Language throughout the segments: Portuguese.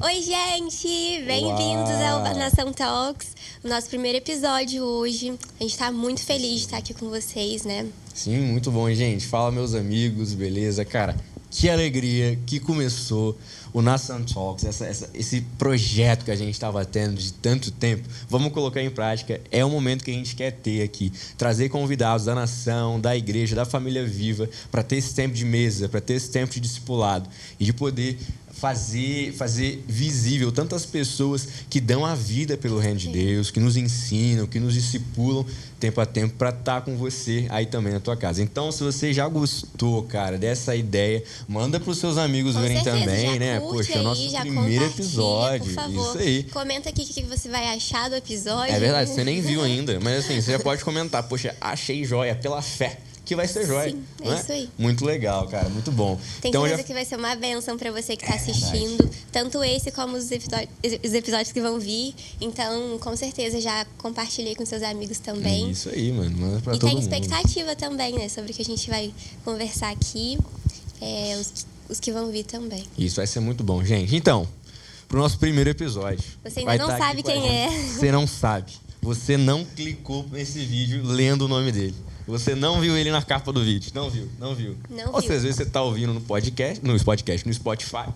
Oi, gente! Bem-vindos ao Nação Talks, o nosso primeiro episódio hoje. A gente tá muito feliz de estar aqui com vocês, né? Sim, muito bom, gente. Fala, meus amigos, beleza? Cara, que alegria que começou o Nação Talks, esse projeto que a gente estava tendo de tanto tempo. Vamos colocar em prática. É o momento que a gente quer ter aqui. Trazer convidados da nação, da igreja, da família viva, para ter esse tempo de mesa, para ter esse tempo de discipulado e de poder fazer visível tantas pessoas que dão a vida pelo reino de Deus, que nos ensinam, que nos discipulam tempo a tempo para estar com você aí também na tua casa. Então, se você já gostou, cara, dessa ideia, manda para os seus amigos com verem certeza, também, né? Poxa, é o nosso primeiro episódio. Por favor. Isso aí. Comenta aqui o que você vai achar do episódio. É verdade, você nem viu ainda, mas assim, você já pode comentar. Poxa, achei joia pela fé. Que vai ser jóia. Sim, é isso aí. Muito legal, cara, muito bom. Tem então, certeza que vai ser uma bênção para você que está assistindo, tanto esse como os episódios que vão vir. Então, com certeza, já compartilhei com seus amigos também. É isso aí, mano. Manda pra todo mundo. E tem expectativa também, né, sobre o que a gente vai conversar aqui, os que vão vir também. Isso vai ser muito bom, gente. Então, pro nosso primeiro episódio. Você ainda não sabe quem é. Você não sabe. Você não clicou nesse vídeo lendo o nome dele. Você não viu ele na capa do vídeo. Não viu. Ou seja, às vezes você está ouvindo no Spotify,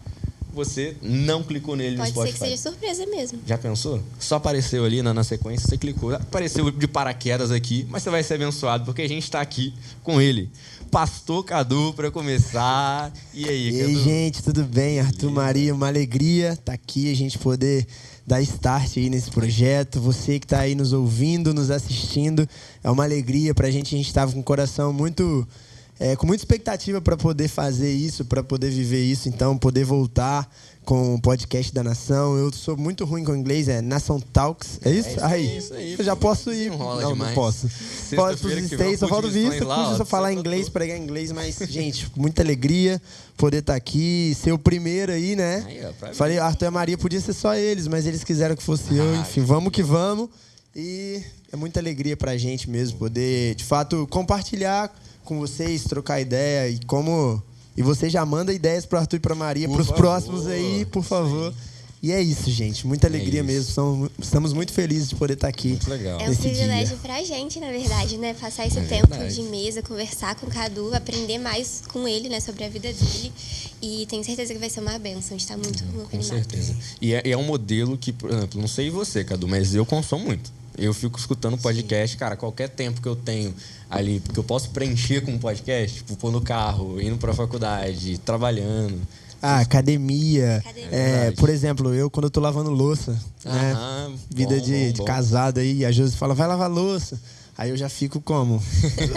você não clicou nele no Spotify. Pode ser que seja surpresa mesmo. Já pensou? Só apareceu ali na sequência, você clicou. Apareceu de paraquedas aqui, mas você vai ser abençoado, porque a gente está aqui com ele. Pastor Cadu, para começar. E aí, Cadu? E aí, gente, tudo bem? Arthur Maria, uma alegria estar aqui, a gente poder dar start aí nesse projeto. Você que está aí nos ouvindo, nos assistindo, é uma alegria para a gente estava com o coração com muita expectativa para poder fazer isso, para poder viver isso, então poder voltar com o podcast da Nação. Eu sou muito ruim com inglês, Nação Talks, é isso? Isso aí. Eu já posso ir. Não posso. Posso para os States, só falta visto, curso só falar inglês, pregar inglês, mas, gente, muita alegria poder estar aqui, ser o primeiro aí, né? Falei, Arthur e Maria, podia ser só eles, mas eles quiseram que fosse eu, enfim, vamos que vamos. E é muita alegria pra gente mesmo poder, de fato, compartilhar com vocês, trocar ideia e você já manda ideias para Arthur e para Maria, para os próximos aí, por favor. E é isso, gente. Muita alegria mesmo. Estamos muito felizes de poder estar aqui. Muito legal. É um privilégio pra gente, na verdade, né? Passar esse tempo de mesa, conversar com o Cadu, aprender mais com ele, né? Sobre a vida dele. E tenho certeza que vai ser uma bênção. A gente tá muito animado. Com certeza. E é um modelo que, por exemplo, não sei você, Cadu, mas eu consumo muito. Eu fico escutando podcast, cara, qualquer tempo que eu tenho ali, porque eu posso preencher com um podcast, tipo, pôr no carro, indo pra faculdade, trabalhando. Academia. Por exemplo, quando eu tô lavando louça, né? Vida de casado aí, a Josi fala, vai lavar louça. Aí eu já fico como?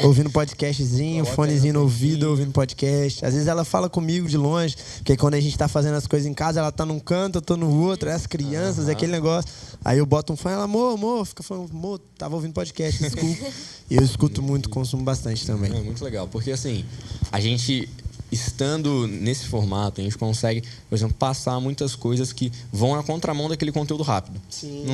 Ouvindo podcastzinho, fonezinho no ouvido, ouvindo podcast. Às vezes ela fala comigo de longe, porque quando a gente tá fazendo as coisas em casa, ela tá num canto, eu tô no outro, as crianças, aquele negócio. Aí eu boto um fone, ela, amor, fica falando, amor, tava ouvindo podcast, desculpa. E eu escuto muito, consumo bastante também. É muito legal, porque assim, a gente, estando nesse formato, a gente consegue, por exemplo, passar muitas coisas que vão na contramão daquele conteúdo rápido. Sim.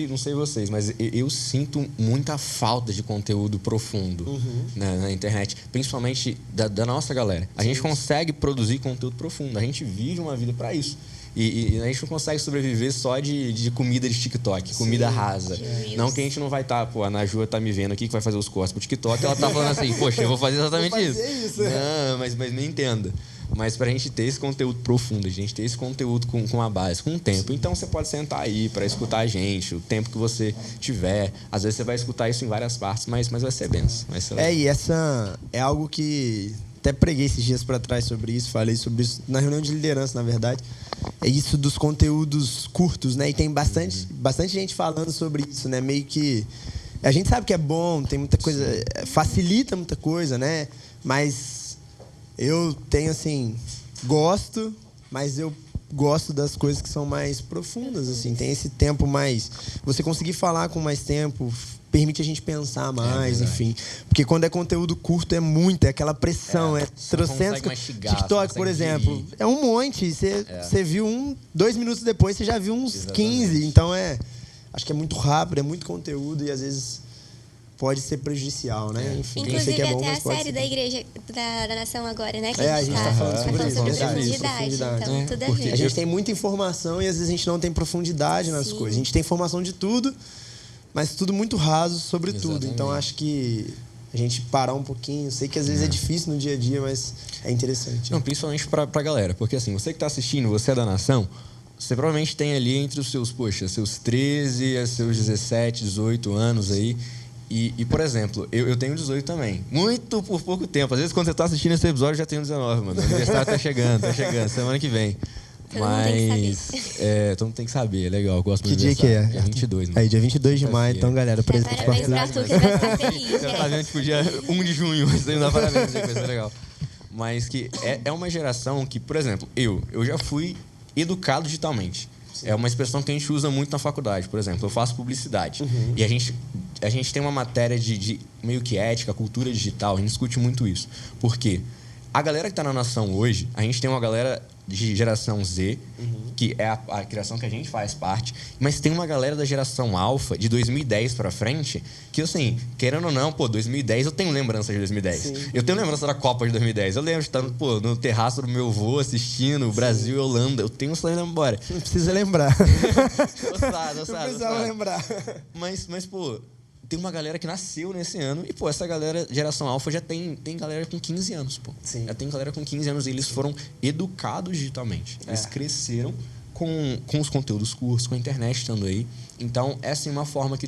Não sei vocês, mas eu sinto muita falta de conteúdo profundo na internet, principalmente da nossa galera. A gente consegue produzir conteúdo profundo, a gente vive uma vida para isso. E a gente não consegue sobreviver só de comida de TikTok, comida rasa. Não que a gente não vai estar, a Najua tá me vendo aqui que vai fazer os cortes pro TikTok, ela tá falando assim, poxa, eu vou fazer exatamente isso. Não, mas me entenda. Mas pra gente ter esse conteúdo profundo, a gente ter esse conteúdo com a base, com o tempo. Então você pode sentar aí pra escutar a gente, o tempo que você tiver. Às vezes você vai escutar isso em várias partes, mas vai ser benção. E essa é algo que até preguei esses dias para trás sobre isso, falei sobre isso na reunião de liderança, na verdade. É isso dos conteúdos curtos, né? E tem bastante gente falando sobre isso, né? Meio que a gente sabe que é bom, tem muita coisa, facilita muita coisa, né? Mas eu tenho assim, gosto, mas eu gosto das coisas que são mais profundas, assim. Tem esse tempo mais, você conseguir falar com mais tempo, permite a gente pensar mais, enfim. Porque quando é conteúdo curto, é aquela pressão. Trocentos. TikTok, por exemplo, é um monte. Você viu 2 minutos depois, você já viu uns 15. Então, acho que é muito rápido, é muito conteúdo e às vezes pode ser prejudicial, né? Enfim, inclusive, sei que é bom, até mas a pode série ser. da Igreja da Nação agora, né? Que A gente tá falando sobre isso, profundidade. Então, tudo a ver. A gente tem muita informação e às vezes a gente não tem profundidade nas coisas. A gente tem informação de tudo, mas tudo muito raso sobre tudo. Então, acho que a gente parar um pouquinho. Sei que às vezes é difícil no dia a dia, mas é interessante. Não, principalmente pra galera. Porque assim, você que tá assistindo, você é da Nação, você provavelmente tem ali entre os seus 13 a seus 17, 18 anos aí. E por exemplo, eu tenho 18 também. Muito por pouco tempo. Às vezes, quando você tá assistindo esse episódio, eu já tenho 19, mano. O aniversário tá chegando, semana que vem. Todo mundo tem que saber. Todo mundo tem que saber, legal. Eu gosto Que dia que é? Dia 22, né? Aí, dia 22 de maio, então, galera, presente Parabéns pra tu, que vai ficar feliz. Você tá vendo, tipo, dia 1 de junho, você dá parabéns, vai ser legal. Mas que é uma geração que, por exemplo, eu já fui educado digitalmente. Sim. É uma expressão que a gente usa muito na faculdade, por exemplo. Eu faço publicidade. E a gente tem uma matéria de meio que ética, cultura digital. A gente discute muito isso. Por quê? A galera que está na Nação hoje, a gente tem uma galera de geração Z, que é a criação que a gente faz parte, mas tem uma galera da geração Alpha, de 2010 para frente, que assim, querendo ou não, 2010, eu tenho lembrança de 2010. Sim. Eu tenho lembrança da Copa de 2010. Eu lembro de estar no terraço do meu avô assistindo Brasil e Holanda. Eu tenho essa memória. Não precisa lembrar. Não precisava lembrar. Mas, tem uma galera que nasceu nesse ano e, essa galera, geração Alpha, já tem galera com 15 anos, Sim. Já tem galera com 15 anos e eles foram educados digitalmente. Eles cresceram com os conteúdos curtos, com a internet estando aí. Então, essa é uma forma que,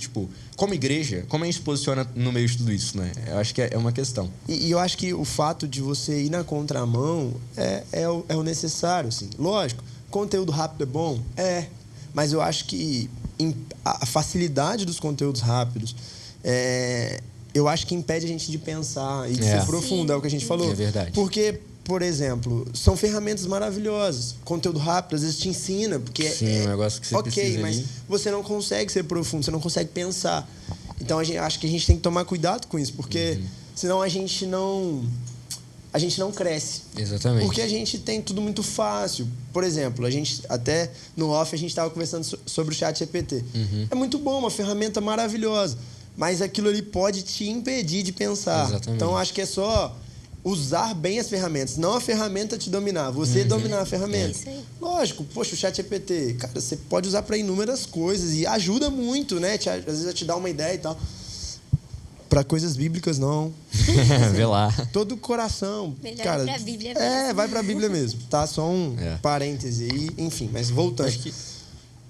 como igreja, como a gente se posiciona no meio de tudo isso, né? Eu acho que é uma questão. E eu acho que o fato de você ir na contramão é o necessário, assim. Lógico, conteúdo rápido é bom? Mas eu acho que a facilidade dos conteúdos rápidos, eu acho que impede a gente de pensar e de ser profundo, é o que a gente falou. É verdade. Porque, por exemplo, são ferramentas maravilhosas. Conteúdo rápido, às vezes te ensina, porque um negócio que você precisa mas ali. você não consegue ser profundo, você não consegue pensar. Então, acho que a gente tem que tomar cuidado com isso, porque senão a gente não cresce. Exatamente. Porque a gente tem tudo muito fácil. Por exemplo, a gente até no off a gente estava conversando sobre o ChatGPT. É muito bom, uma ferramenta maravilhosa. Mas aquilo ali pode te impedir de pensar. Exatamente. Então, acho que é só usar bem as ferramentas. Não a ferramenta te dominar, você dominar a ferramenta. Isso aí. Lógico, poxa, o ChatGPT, cara, você pode usar para inúmeras coisas e ajuda muito, né? Às vezes a te dar uma ideia e tal. Para coisas bíblicas, não. Vê lá. Todo o coração. Melhor cara, pra Bíblia mesmo. vai pra Bíblia mesmo. Tá? Só um parêntese aí. Enfim, mas voltando. Acho que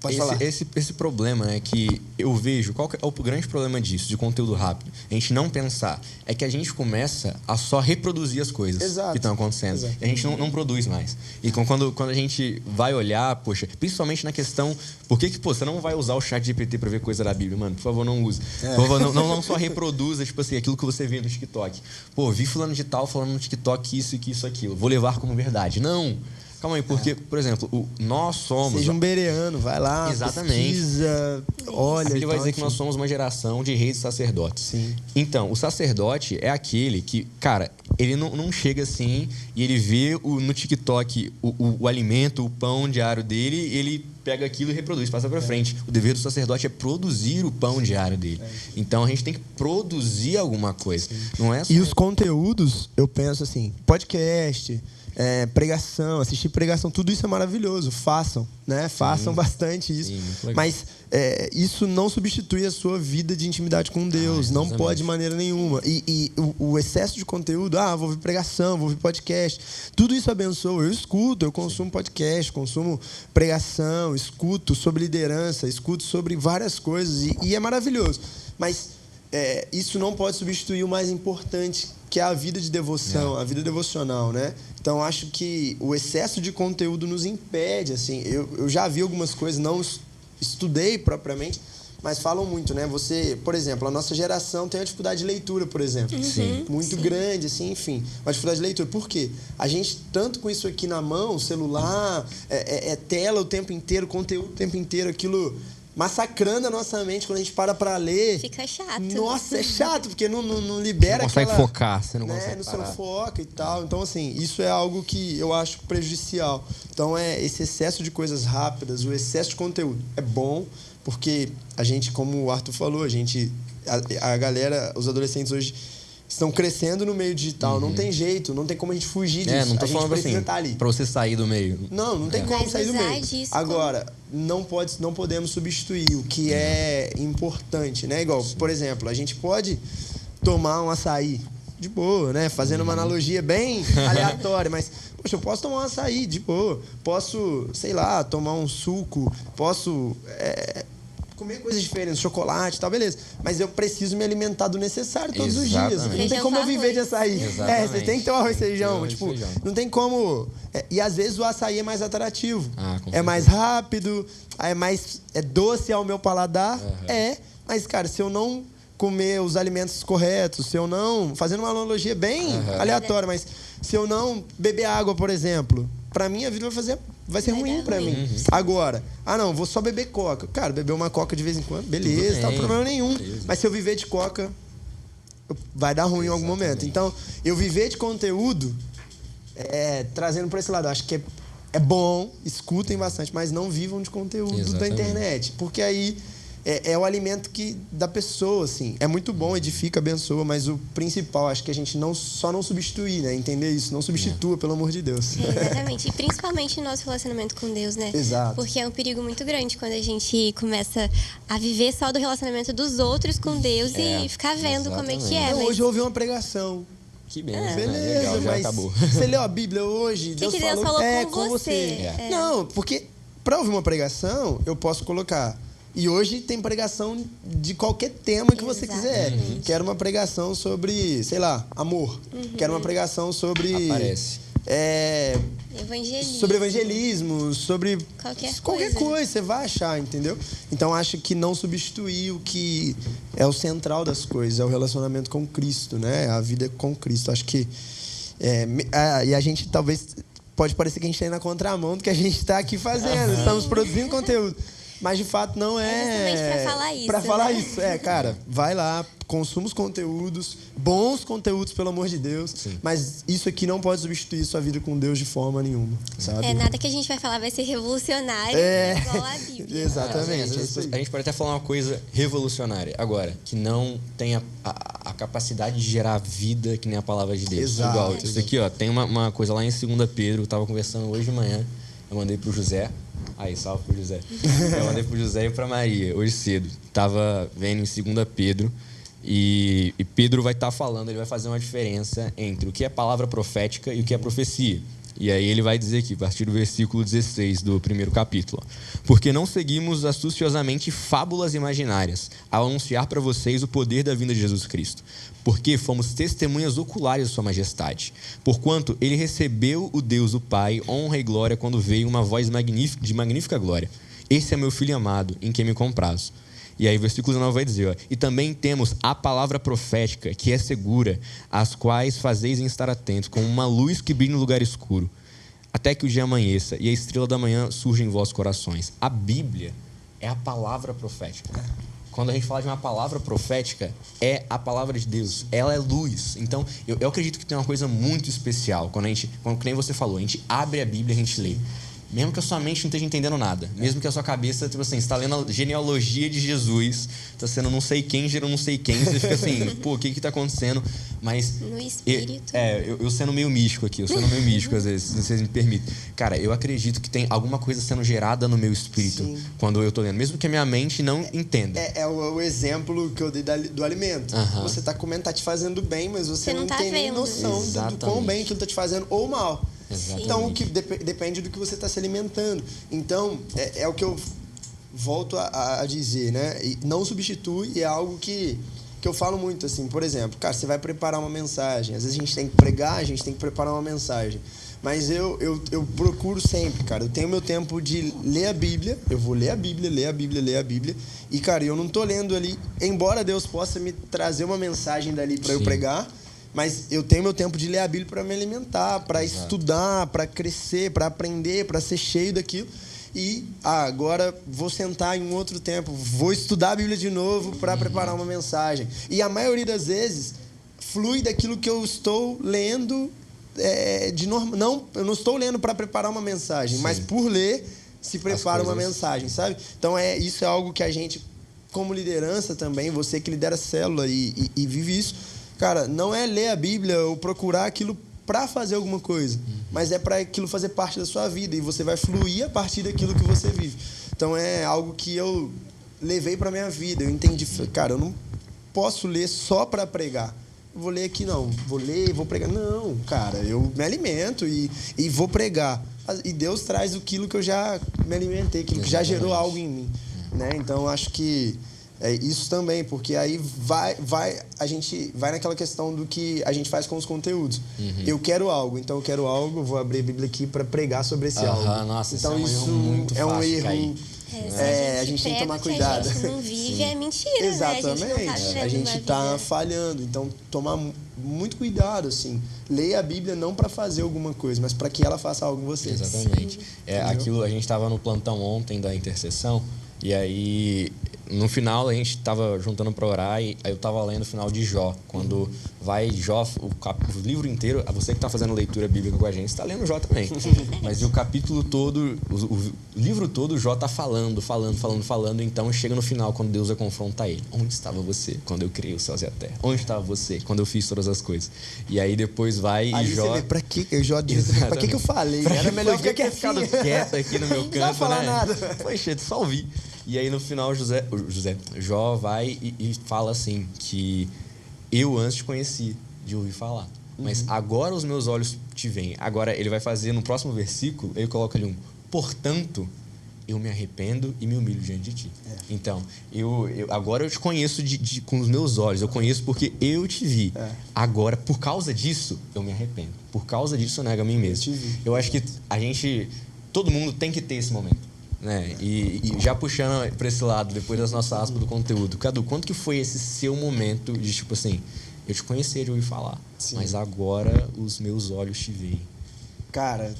pode falar. Esse problema, né, que eu vejo, qual que é o grande problema disso, de conteúdo rápido? A gente não pensar. É que a gente começa a só reproduzir as coisas que estão acontecendo. Exato. E a gente não produz mais. E quando a gente vai olhar, poxa, principalmente na questão, por que você não vai usar o ChatGPT para ver coisa da Bíblia? Mano, por favor, não use. Por favor, não só reproduza, aquilo que você vê no TikTok. Vi fulano de tal falando no TikTok isso, aquilo. Vou levar como verdade. Não! Calma aí, porque, por exemplo, nós somos... Seja um bereano, vai lá, pesquisa, olha... A Bíblia vai dizer que nós somos uma geração de reis e sacerdotes. Sim. Então, o sacerdote é aquele que, cara, ele não chega assim e ele vê no TikTok o alimento, o pão diário dele, ele pega aquilo e reproduz, passa para frente. O dever do sacerdote é produzir o pão diário dele. Então, a gente tem que produzir alguma coisa. Não é só... E os conteúdos, eu penso assim, podcast... pregação, assistir pregação, tudo isso é maravilhoso. Façam, né? Façam bastante isso. Sim, muito legal. Mas isso não substitui a sua vida de intimidade com Deus. Não pode de maneira nenhuma. E o excesso de conteúdo, vou ouvir pregação, vou ouvir podcast, tudo isso abençoa. Eu escuto, eu consumo podcast, consumo pregação, escuto sobre liderança, escuto sobre várias coisas e é maravilhoso. Mas isso não pode substituir o mais importante, que é a vida de devoção, a vida devocional, né? Então, acho que o excesso de conteúdo nos impede, assim. Eu já vi algumas coisas, não estudei propriamente, mas falam muito, né? Você, por exemplo, a nossa geração tem uma dificuldade de leitura, por exemplo. Sim. Muito grande, assim, enfim. Uma dificuldade de leitura. Por quê? A gente, tanto com isso aqui na mão, celular, tela o tempo inteiro, conteúdo o tempo inteiro, aquilo... massacrando a nossa mente quando a gente para ler. Fica chato. Nossa, é chato, porque não libera Você não consegue aquela, focar, você não né, consegue no parar. seu foco e tal. Então, assim, isso é algo que eu acho prejudicial. Então, esse excesso de coisas rápidas, o excesso de conteúdo é bom, porque a gente, como o Arthur falou, a galera, os adolescentes hoje estão crescendo no meio digital. Não tem jeito, não tem como a gente fugir disso. Não tô a gente falando precisa assim, estar ali. pra você sair do meio. Não tem como Mas sair do usar meio. disso Agora, não podemos substituir o que é importante, né? Igual, por exemplo, a gente pode tomar um açaí de boa, né? Fazendo uma analogia bem aleatória, mas, poxa, eu posso tomar um açaí de boa. Posso, sei lá, tomar um suco. Posso comer coisas diferentes, chocolate e tal, beleza. Mas eu preciso me alimentar do necessário todos os dias. Não tem Feijão como eu com viver de arroz. açaí. Exatamente. Você tem que ter um arroz e feijão. Arroz e Tipo, feijão. não tem como... E às vezes o açaí é mais atrativo. Com É mais rápido, é doce ao meu paladar. Mas, cara, se eu não comer os alimentos corretos, se eu não... Fazendo uma analogia bem aleatória, mas se eu não beber água, por exemplo, pra mim a vida vai ser ruim pra mim. Agora, não, vou só beber coca. Cara, beber uma coca de vez em quando, beleza, não tem problema nenhum. Mas se eu viver de coca, vai dar ruim em algum momento. Então, eu viver de conteúdo, trazendo pra esse lado, eu acho que é bom, escutem bastante, mas não vivam de conteúdo da internet. Porque aí é o alimento da pessoa, assim. É muito bom, edifica, abençoa, mas o principal, acho que a gente só não substituir, né? Entender isso, não substitua, pelo amor de Deus. Exatamente. E principalmente o nosso relacionamento com Deus, né? Exato. Porque é um perigo muito grande quando a gente começa a viver só do relacionamento dos outros com Deus e ficar vendo como é que é. Então, Mas... hoje eu ouvi uma pregação. Que benção, Beleza, né? Legal, já mas acabou. você leu a Bíblia hoje? Que Deus falou com você? Não, porque pra ouvir uma pregação, eu posso colocar. E hoje tem pregação de qualquer tema que você quiser. Quero uma pregação sobre, sei lá, amor. Quero uma pregação sobre... Aparece. Evangelismo. Sobre evangelismo, sobre qualquer coisa, você vai achar, entendeu? Então acho que não substituir o que é o central das coisas, é o relacionamento com Cristo, né? A vida com Cristo. Acho que e a gente talvez pode parecer que a gente está indo na contramão do que a gente está aqui fazendo. Estamos produzindo conteúdo. Mas de fato não é. Justamente pra falar isso. Pra falar né? isso. Cara, vai lá, consuma os conteúdos, bons conteúdos, pelo amor de Deus. Sim. Mas isso aqui não pode substituir sua vida com Deus de forma nenhuma, sabe? Nada que a gente vai falar vai ser revolucionário igual a Bíblia. Exatamente. A gente pode até falar uma coisa revolucionária agora, que não tem a capacidade de gerar vida que nem a palavra de Deus. Exato. Igual isso aqui, ó, tem uma coisa lá em 2 Pedro, eu tava conversando hoje de manhã, eu mandei pro José. Aí, salve pro José. Eu mandei pro José e pra Maria, hoje cedo. Tava vendo em 2 Pedro e Pedro vai estar falando, ele vai fazer uma diferença entre o que é palavra profética e o que é profecia. E aí ele vai dizer aqui, a partir do versículo 16 do 1º capítulo. Porque não seguimos astuciosamente fábulas imaginárias ao anunciar para vocês o poder da vinda de Jesus Cristo. Porque fomos testemunhas oculares de sua majestade. Porquanto ele recebeu o Deus o Pai, honra e glória, quando veio uma voz de magnífica glória. Esse é meu filho amado, em quem me comprazo. E aí o versículo 19 vai dizer, e também temos a palavra profética, que é segura, às quais fazeis em estar atentos, como uma luz que brilha no lugar escuro, até que o dia amanheça e a estrela da manhã surja em vossos corações. A Bíblia é a palavra profética. Quando a gente fala de uma palavra profética, é a palavra de Deus. Ela é luz. Então, eu acredito que tem uma coisa muito especial. Quando que nem você falou, a gente abre a Bíblia e a gente lê. Mesmo que a sua mente não esteja entendendo nada. Mesmo que a sua cabeça, tipo assim, você está lendo a genealogia de Jesus, está sendo não sei quem, gerou não sei quem, você fica assim, pô, o que está acontecendo? Mas... No espírito. Eu sendo meio místico aqui, às vezes, se vocês me permitem. Cara, eu acredito que tem alguma coisa sendo gerada no meu espírito. Sim. Quando eu estou lendo, mesmo que a minha mente não entenda. É o exemplo que eu dei do alimento. Você está comendo, tá te fazendo bem, mas você não tem nem noção do quão bem aquilo está te fazendo ou mal. Exatamente. Então, depende do que você está se alimentando. Então, é o que eu volto a dizer, né? E não substitui, é algo que eu falo muito, assim. Por exemplo, cara, você vai preparar uma mensagem. Às vezes a gente tem que pregar, a gente tem que preparar uma mensagem. Mas eu procuro sempre, cara. Eu tenho meu tempo de ler a Bíblia. Eu vou ler a Bíblia, ler a Bíblia, ler a Bíblia. E, cara, eu não tô lendo ali... Embora Deus possa me trazer uma mensagem dali para eu pregar... Mas eu tenho meu tempo de ler a Bíblia para me alimentar, para estudar, para crescer, para aprender, para ser cheio daquilo. e agora vou sentar em um outro tempo, vou estudar a Bíblia de novo para preparar uma mensagem. E a maioria das vezes flui daquilo que eu estou lendo eu não estou lendo para preparar uma mensagem, mas por ler se prepara uma mensagem, sabe? Então isso é algo que a gente, como liderança também, você que lidera a célula e vive isso, cara, não é ler a Bíblia ou procurar aquilo para fazer alguma coisa, mas é para aquilo fazer parte da sua vida e você vai fluir a partir daquilo que você vive. Então é algo que eu levei para minha vida. Eu entendi, cara, eu não posso ler só para pregar. Vou ler aqui, não. Vou ler, vou pregar. Não, cara, eu me alimento e vou pregar. E Deus traz aquilo que eu já me alimentei, aquilo que já gerou algo em mim. Né? Então, acho que é isso também, porque aí a gente vai naquela questão do que a gente faz com os conteúdos. Eu quero algo, então eu quero algo, vou abrir a Bíblia aqui para pregar sobre esse algo. Nossa, então, isso é um erro erro. A gente tem que tomar cuidado. A gente não vive, é mentira. Exatamente. Né? A gente está falhando. Então, tomar muito cuidado, assim. Leia a Bíblia não para fazer alguma coisa, mas para que ela faça algo em você. Exatamente. Aquilo, a gente estava no plantão ontem da intercessão, e aí, no final, a gente estava juntando para orar, e aí eu estava lendo o final de Jó. Quando vai Jó, o livro inteiro, você que está fazendo leitura bíblica com a gente, está lendo Jó também. Mas o capítulo todo, o livro todo, Jó está falando. Então, chega no final, quando Deus vai confrontar ele. Onde estava você quando eu criei os céus e a terra? Onde estava você quando eu fiz todas as coisas? E aí, depois vai aí e Jó... Você vê, pra que Jó diz, pra que eu falei? Era melhor ficar ficado quieto aqui no meu canto, não falar né? nada. Poxa, só ouvir. E aí, no final, Jó vai e fala assim, que eu antes te conheci, de ouvir falar. Mas agora os meus olhos te veem. Agora, ele vai fazer, no próximo versículo, ele coloca ali portanto, eu me arrependo e me humilho diante de ti. Então, agora eu te conheço com os meus olhos. Eu conheço porque eu te vi. Agora, por causa disso, eu me arrependo. Por causa disso, eu nego a mim mesmo. Eu acho que todo mundo tem que ter esse momento. Né? E já puxando para esse lado, depois das nossas aspas do conteúdo, Cadu, quanto que foi esse seu momento de tipo assim, eu te conhecia de ouvir falar, mas agora os meus olhos te veem? Cara,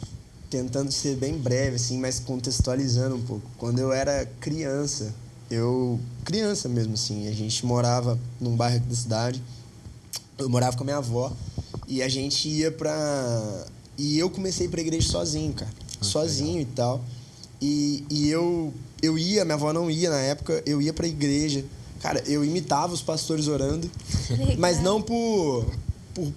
tentando ser bem breve, assim, mas contextualizando um pouco. Quando eu era criança mesmo, assim, a gente morava num bairro aqui da cidade, eu morava com a minha avó, e a gente ia e eu comecei pra igreja sozinho, cara, sozinho e tal. E eu ia, minha avó não ia na época, eu ia pra igreja. Cara, eu imitava os pastores orando, mas não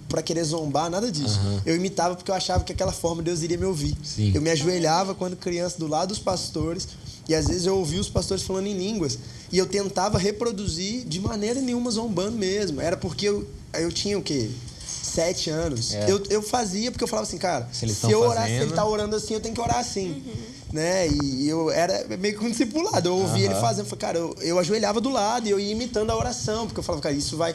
pra querer zombar, nada disso. Eu imitava porque eu achava que aquela forma Deus iria me ouvir. Sim. Eu me ajoelhava quando criança do lado dos pastores, e às vezes eu ouvia os pastores falando em línguas, e eu tentava reproduzir de maneira nenhuma zombando mesmo. Era porque eu tinha o quê? 7 anos. Eu fazia porque eu falava assim, cara, se eu orar, se ele tá orando assim, eu tenho que orar assim. Né? E eu era meio que um discipulado. Eu ouvia ele fazendo, falei, cara, eu ajoelhava do lado e eu ia imitando a oração, porque eu falava, cara, isso vai...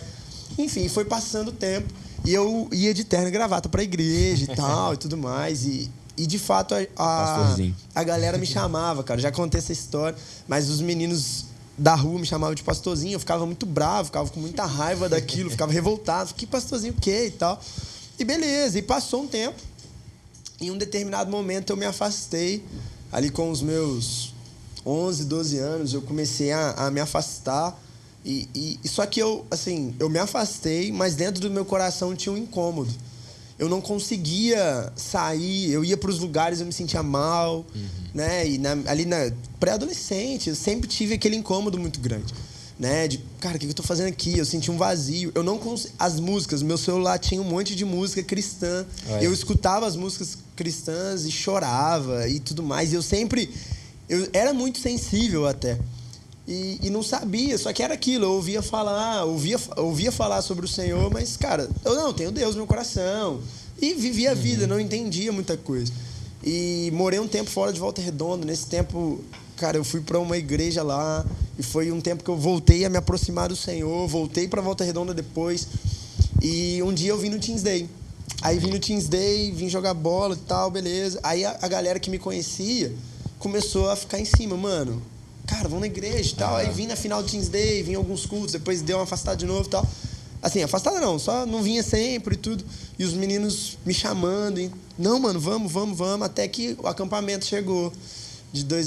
Enfim, foi passando o tempo e eu ia de terno e gravata pra igreja e tal, e tudo mais. E de fato, a galera me chamava, cara, já contei essa história, mas os meninos da rua me chamavam de pastorzinho, eu ficava muito bravo, ficava com muita raiva daquilo, ficava revoltado, que pastorzinho o quê e tal. E beleza, e passou um tempo, em um determinado momento eu me afastei, ali com os meus 11, 12 anos, eu comecei a me afastar, e só que eu me afastei, mas dentro do meu coração tinha um incômodo. Eu não conseguia sair, eu ia para os lugares, eu me sentia mal, né? E ali na pré-adolescente, eu sempre tive aquele incômodo muito grande, né? De, cara, o que eu tô fazendo aqui? Eu senti um vazio. Eu não as músicas, meu celular tinha um monte de música cristã. Eu escutava as músicas cristãs e chorava e tudo mais. E eu era muito sensível até. E não sabia, só que era aquilo, eu ouvia falar sobre o Senhor, mas, cara, eu não tenho Deus no meu coração. E vivia a vida, não entendia muita coisa. E morei um tempo fora de Volta Redonda. Nesse tempo, cara, eu fui para uma igreja lá, e foi um tempo que eu voltei a me aproximar do Senhor, voltei para Volta Redonda depois. E um dia eu vim no Teens Day. Aí vim no Teens Day, vim jogar bola e tal, beleza. Aí a galera que me conhecia começou a ficar em cima, mano. Cara, vamos na igreja e tal. Aí vim na final do Teens Day, vim em alguns cultos, depois deu uma afastada de novo e tal. Assim, afastada não, só não vinha sempre e tudo. E os meninos me chamando. E, não, mano, vamos. Até que o acampamento chegou.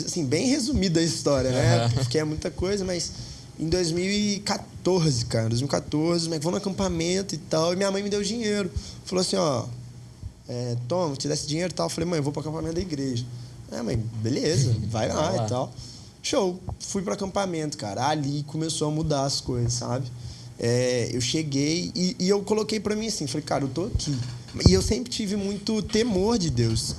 assim, bem resumida a história, né? Porque é muita coisa, mas em 2014, cara, 2014, vamos no acampamento e tal, e minha mãe me deu dinheiro. Falou assim, ó, toma, te dá esse dinheiro e tal. Eu falei, mãe, eu vou pro acampamento da igreja. Mãe, beleza, vai lá e tal. Show, fui pro acampamento, cara. Ali começou a mudar as coisas, sabe? Eu cheguei e eu coloquei pra mim assim, falei, cara, eu tô aqui. E eu sempre tive muito temor de Deus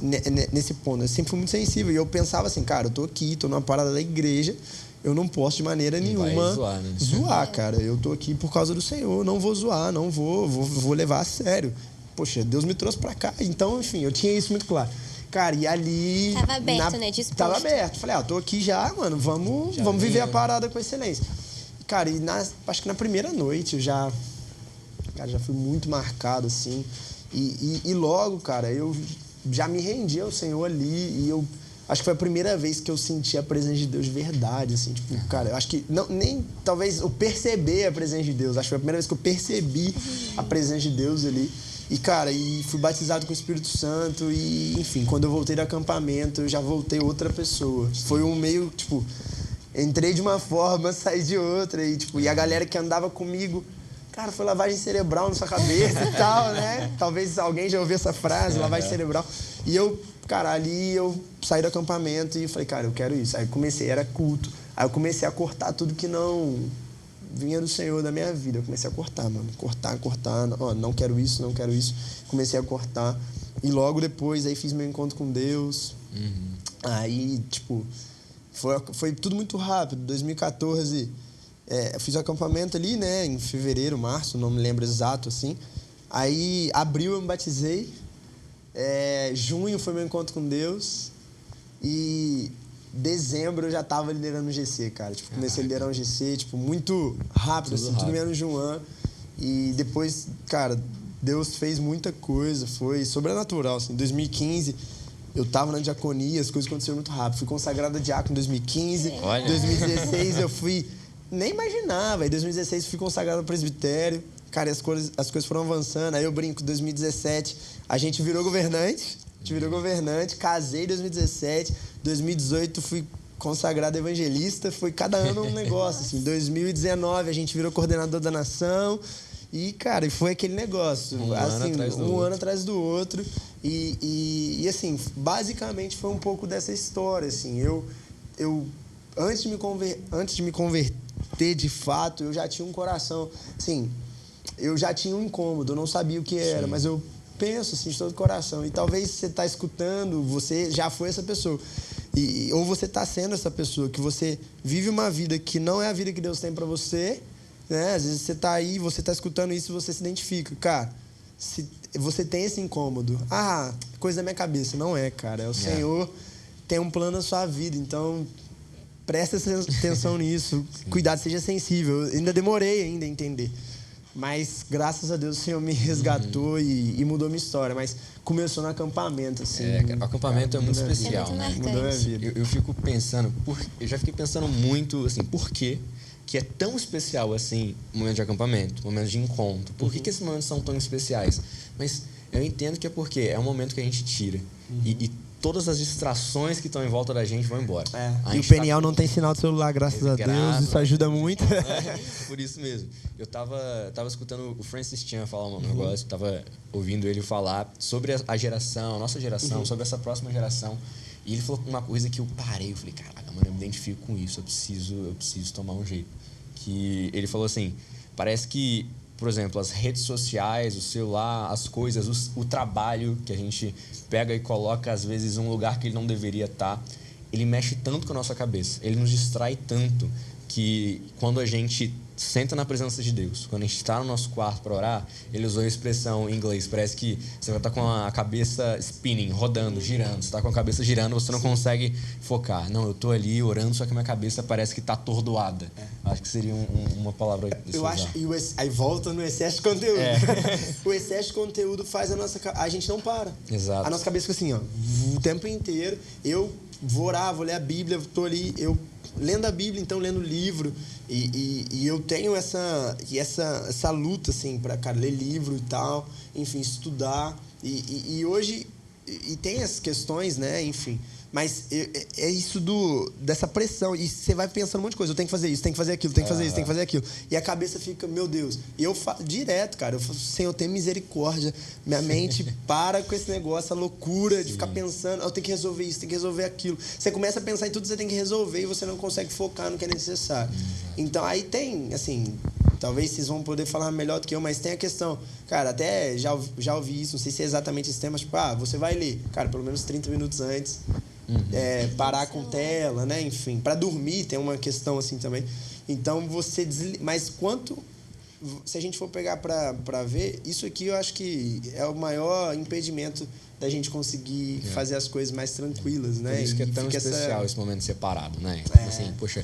nesse ponto. Eu sempre fui muito sensível. E eu pensava assim, cara, eu tô aqui, tô numa parada da igreja, eu não posso de maneira nenhuma zoar, cara. Eu tô aqui por causa do Senhor, não vou zoar, não vou levar a sério. Poxa, Deus me trouxe pra cá. Então, enfim, eu tinha isso muito claro. Cara, e ali... Tava aberto, né? Disposto. Tava aberto. Falei, tô aqui já, mano, vamos viver a parada com excelência. Cara, e acho que na primeira noite eu já fui muito marcado, assim. E logo, cara, eu já me rendi ao Senhor ali. E eu acho que foi a primeira vez que eu senti a presença de Deus de verdade, assim. Tipo, cara, eu acho que talvez eu perceber a presença de Deus. Acho que foi a primeira vez que eu percebi a presença de Deus ali. E, cara, fui batizado com o Espírito Santo. E, enfim, quando eu voltei do acampamento, eu já voltei outra pessoa. Foi um meio, tipo... Entrei de uma forma, saí de outra. E a galera que andava comigo... Cara, foi lavagem cerebral na sua cabeça e tal, né? Talvez alguém já ouviu essa frase, lavagem cerebral. E eu, cara, ali eu saí do acampamento e falei, cara, eu quero isso. Aí comecei, era culto. Aí eu comecei a cortar tudo que não vinha do Senhor da minha vida. Eu comecei a cortar, mano. Cortar. Ó, não quero isso, não quero isso. Comecei a cortar. E logo depois, aí fiz meu encontro com Deus. Aí, tipo, foi tudo muito rápido. 2014... eu fiz o acampamento ali, né, em fevereiro, março, não me lembro exato, assim. Aí, abril eu me batizei, junho foi meu encontro com Deus e dezembro eu já tava liderando o GC, cara. Tipo, comecei a liderar um GC, tipo, muito rápido, assim, tudo menos de um ano. E depois, cara, Deus fez muita coisa, foi sobrenatural, assim. Em 2015... eu tava na diaconia, as coisas aconteceram muito rápido. Fui consagrado a diácono em 2015. Olha. 2016 eu fui... Nem imaginava. Em 2016 fui consagrado ao presbitério. Cara, as coisas foram avançando. Aí eu brinco, em 2017 a gente virou governante. Casei em 2017. 2018 fui consagrado evangelista. Foi cada ano um negócio. Assim. 2019 a gente virou coordenador da nação. E, cara, foi aquele negócio. Um ano atrás do outro. E assim, basicamente foi um pouco dessa história. Assim. Eu antes de me converter de fato, eu já tinha um coração, assim, eu já tinha um incômodo, eu não sabia o que era, mas eu penso assim de todo o coração. E talvez você está escutando, você já foi essa pessoa, ou você está sendo essa pessoa, que você vive uma vida que não é a vida que Deus tem para você, né? Às vezes você está aí, você está escutando isso e você se identifica, cara. Se você tem esse incômodo, coisa da minha cabeça, não é, cara, é o Senhor tem um plano na sua vida, então presta atenção nisso, cuidado, seja sensível. Eu ainda demorei a entender. Mas, graças a Deus, o Senhor me resgatou e mudou minha história. Mas começou no acampamento, assim. O acampamento é muito especial, né? Mudou minha vida. Eu fico pensando... Eu já fiquei pensando muito, assim, por que é tão especial, assim, o momento de acampamento, o momento de encontro? Por que esses momentos são tão especiais? Mas eu entendo que é porque é um momento que a gente tira. E todas as distrações que estão em volta da gente vão embora. E o Peniel não tem sinal de celular, graças a Deus. Isso ajuda muito. Por isso mesmo. Eu tava escutando o Francis Chan falar um negócio, tava ouvindo ele falar sobre a geração, a nossa geração, sobre essa próxima geração. E ele falou uma coisa que eu parei, eu falei, caraca, mano, eu me identifico com isso, eu preciso tomar um jeito. Que ele falou assim, parece que, por exemplo, as redes sociais, o celular, as coisas, o trabalho que a gente pega e coloca, às vezes, em um lugar que ele não deveria estar, ele mexe tanto com a nossa cabeça, ele nos distrai tanto que quando a gente senta na presença de Deus, quando a gente está no nosso quarto para orar, ele usou a expressão em inglês, parece que você vai estar com a cabeça spinning, rodando, girando, você está com a cabeça girando, você não consegue focar. Não, eu estou ali orando, só que minha cabeça parece que está atordoada. Acho que seria uma palavra eu acho. Aí volta no excesso de conteúdo. O excesso de conteúdo faz a gente não para. Exato. A nossa cabeça fica assim, ó, o tempo inteiro. Eu vou orar, vou ler a Bíblia, estou ali, eu lendo a Bíblia, então lendo o livro, e eu tenho essa luta, assim, para, cara, ler livro e tal, enfim, estudar, e hoje, e tem as questões, né, enfim, Mas é isso dessa pressão. E você vai pensando um monte de coisa. Eu tenho que fazer isso, tenho que fazer aquilo, tenho que fazer isso, tenho que fazer aquilo. E a cabeça fica, meu Deus. E eu falo direto, cara. Eu falo, Senhor, tenha misericórdia. Minha mente para com esse negócio, a loucura de ficar pensando. Eu tenho que resolver isso, tenho que resolver aquilo. Você começa a pensar em tudo que você tem que resolver e você não consegue focar no que é necessário. Então, aí tem, assim... Talvez vocês vão poder falar melhor do que eu, mas tem a questão... Cara, até já ouvi isso, não sei se é exatamente esse tema, mas tipo, você vai ler, cara, pelo menos 30 minutos antes, parar com tela, né? Enfim, para dormir tem uma questão assim também. Então, você... Mas quanto... Se a gente for pegar para ver, isso aqui eu acho que é o maior impedimento da gente conseguir fazer as coisas mais tranquilas, né? Por isso que é tão especial esse momento separado, né? Assim, poxa...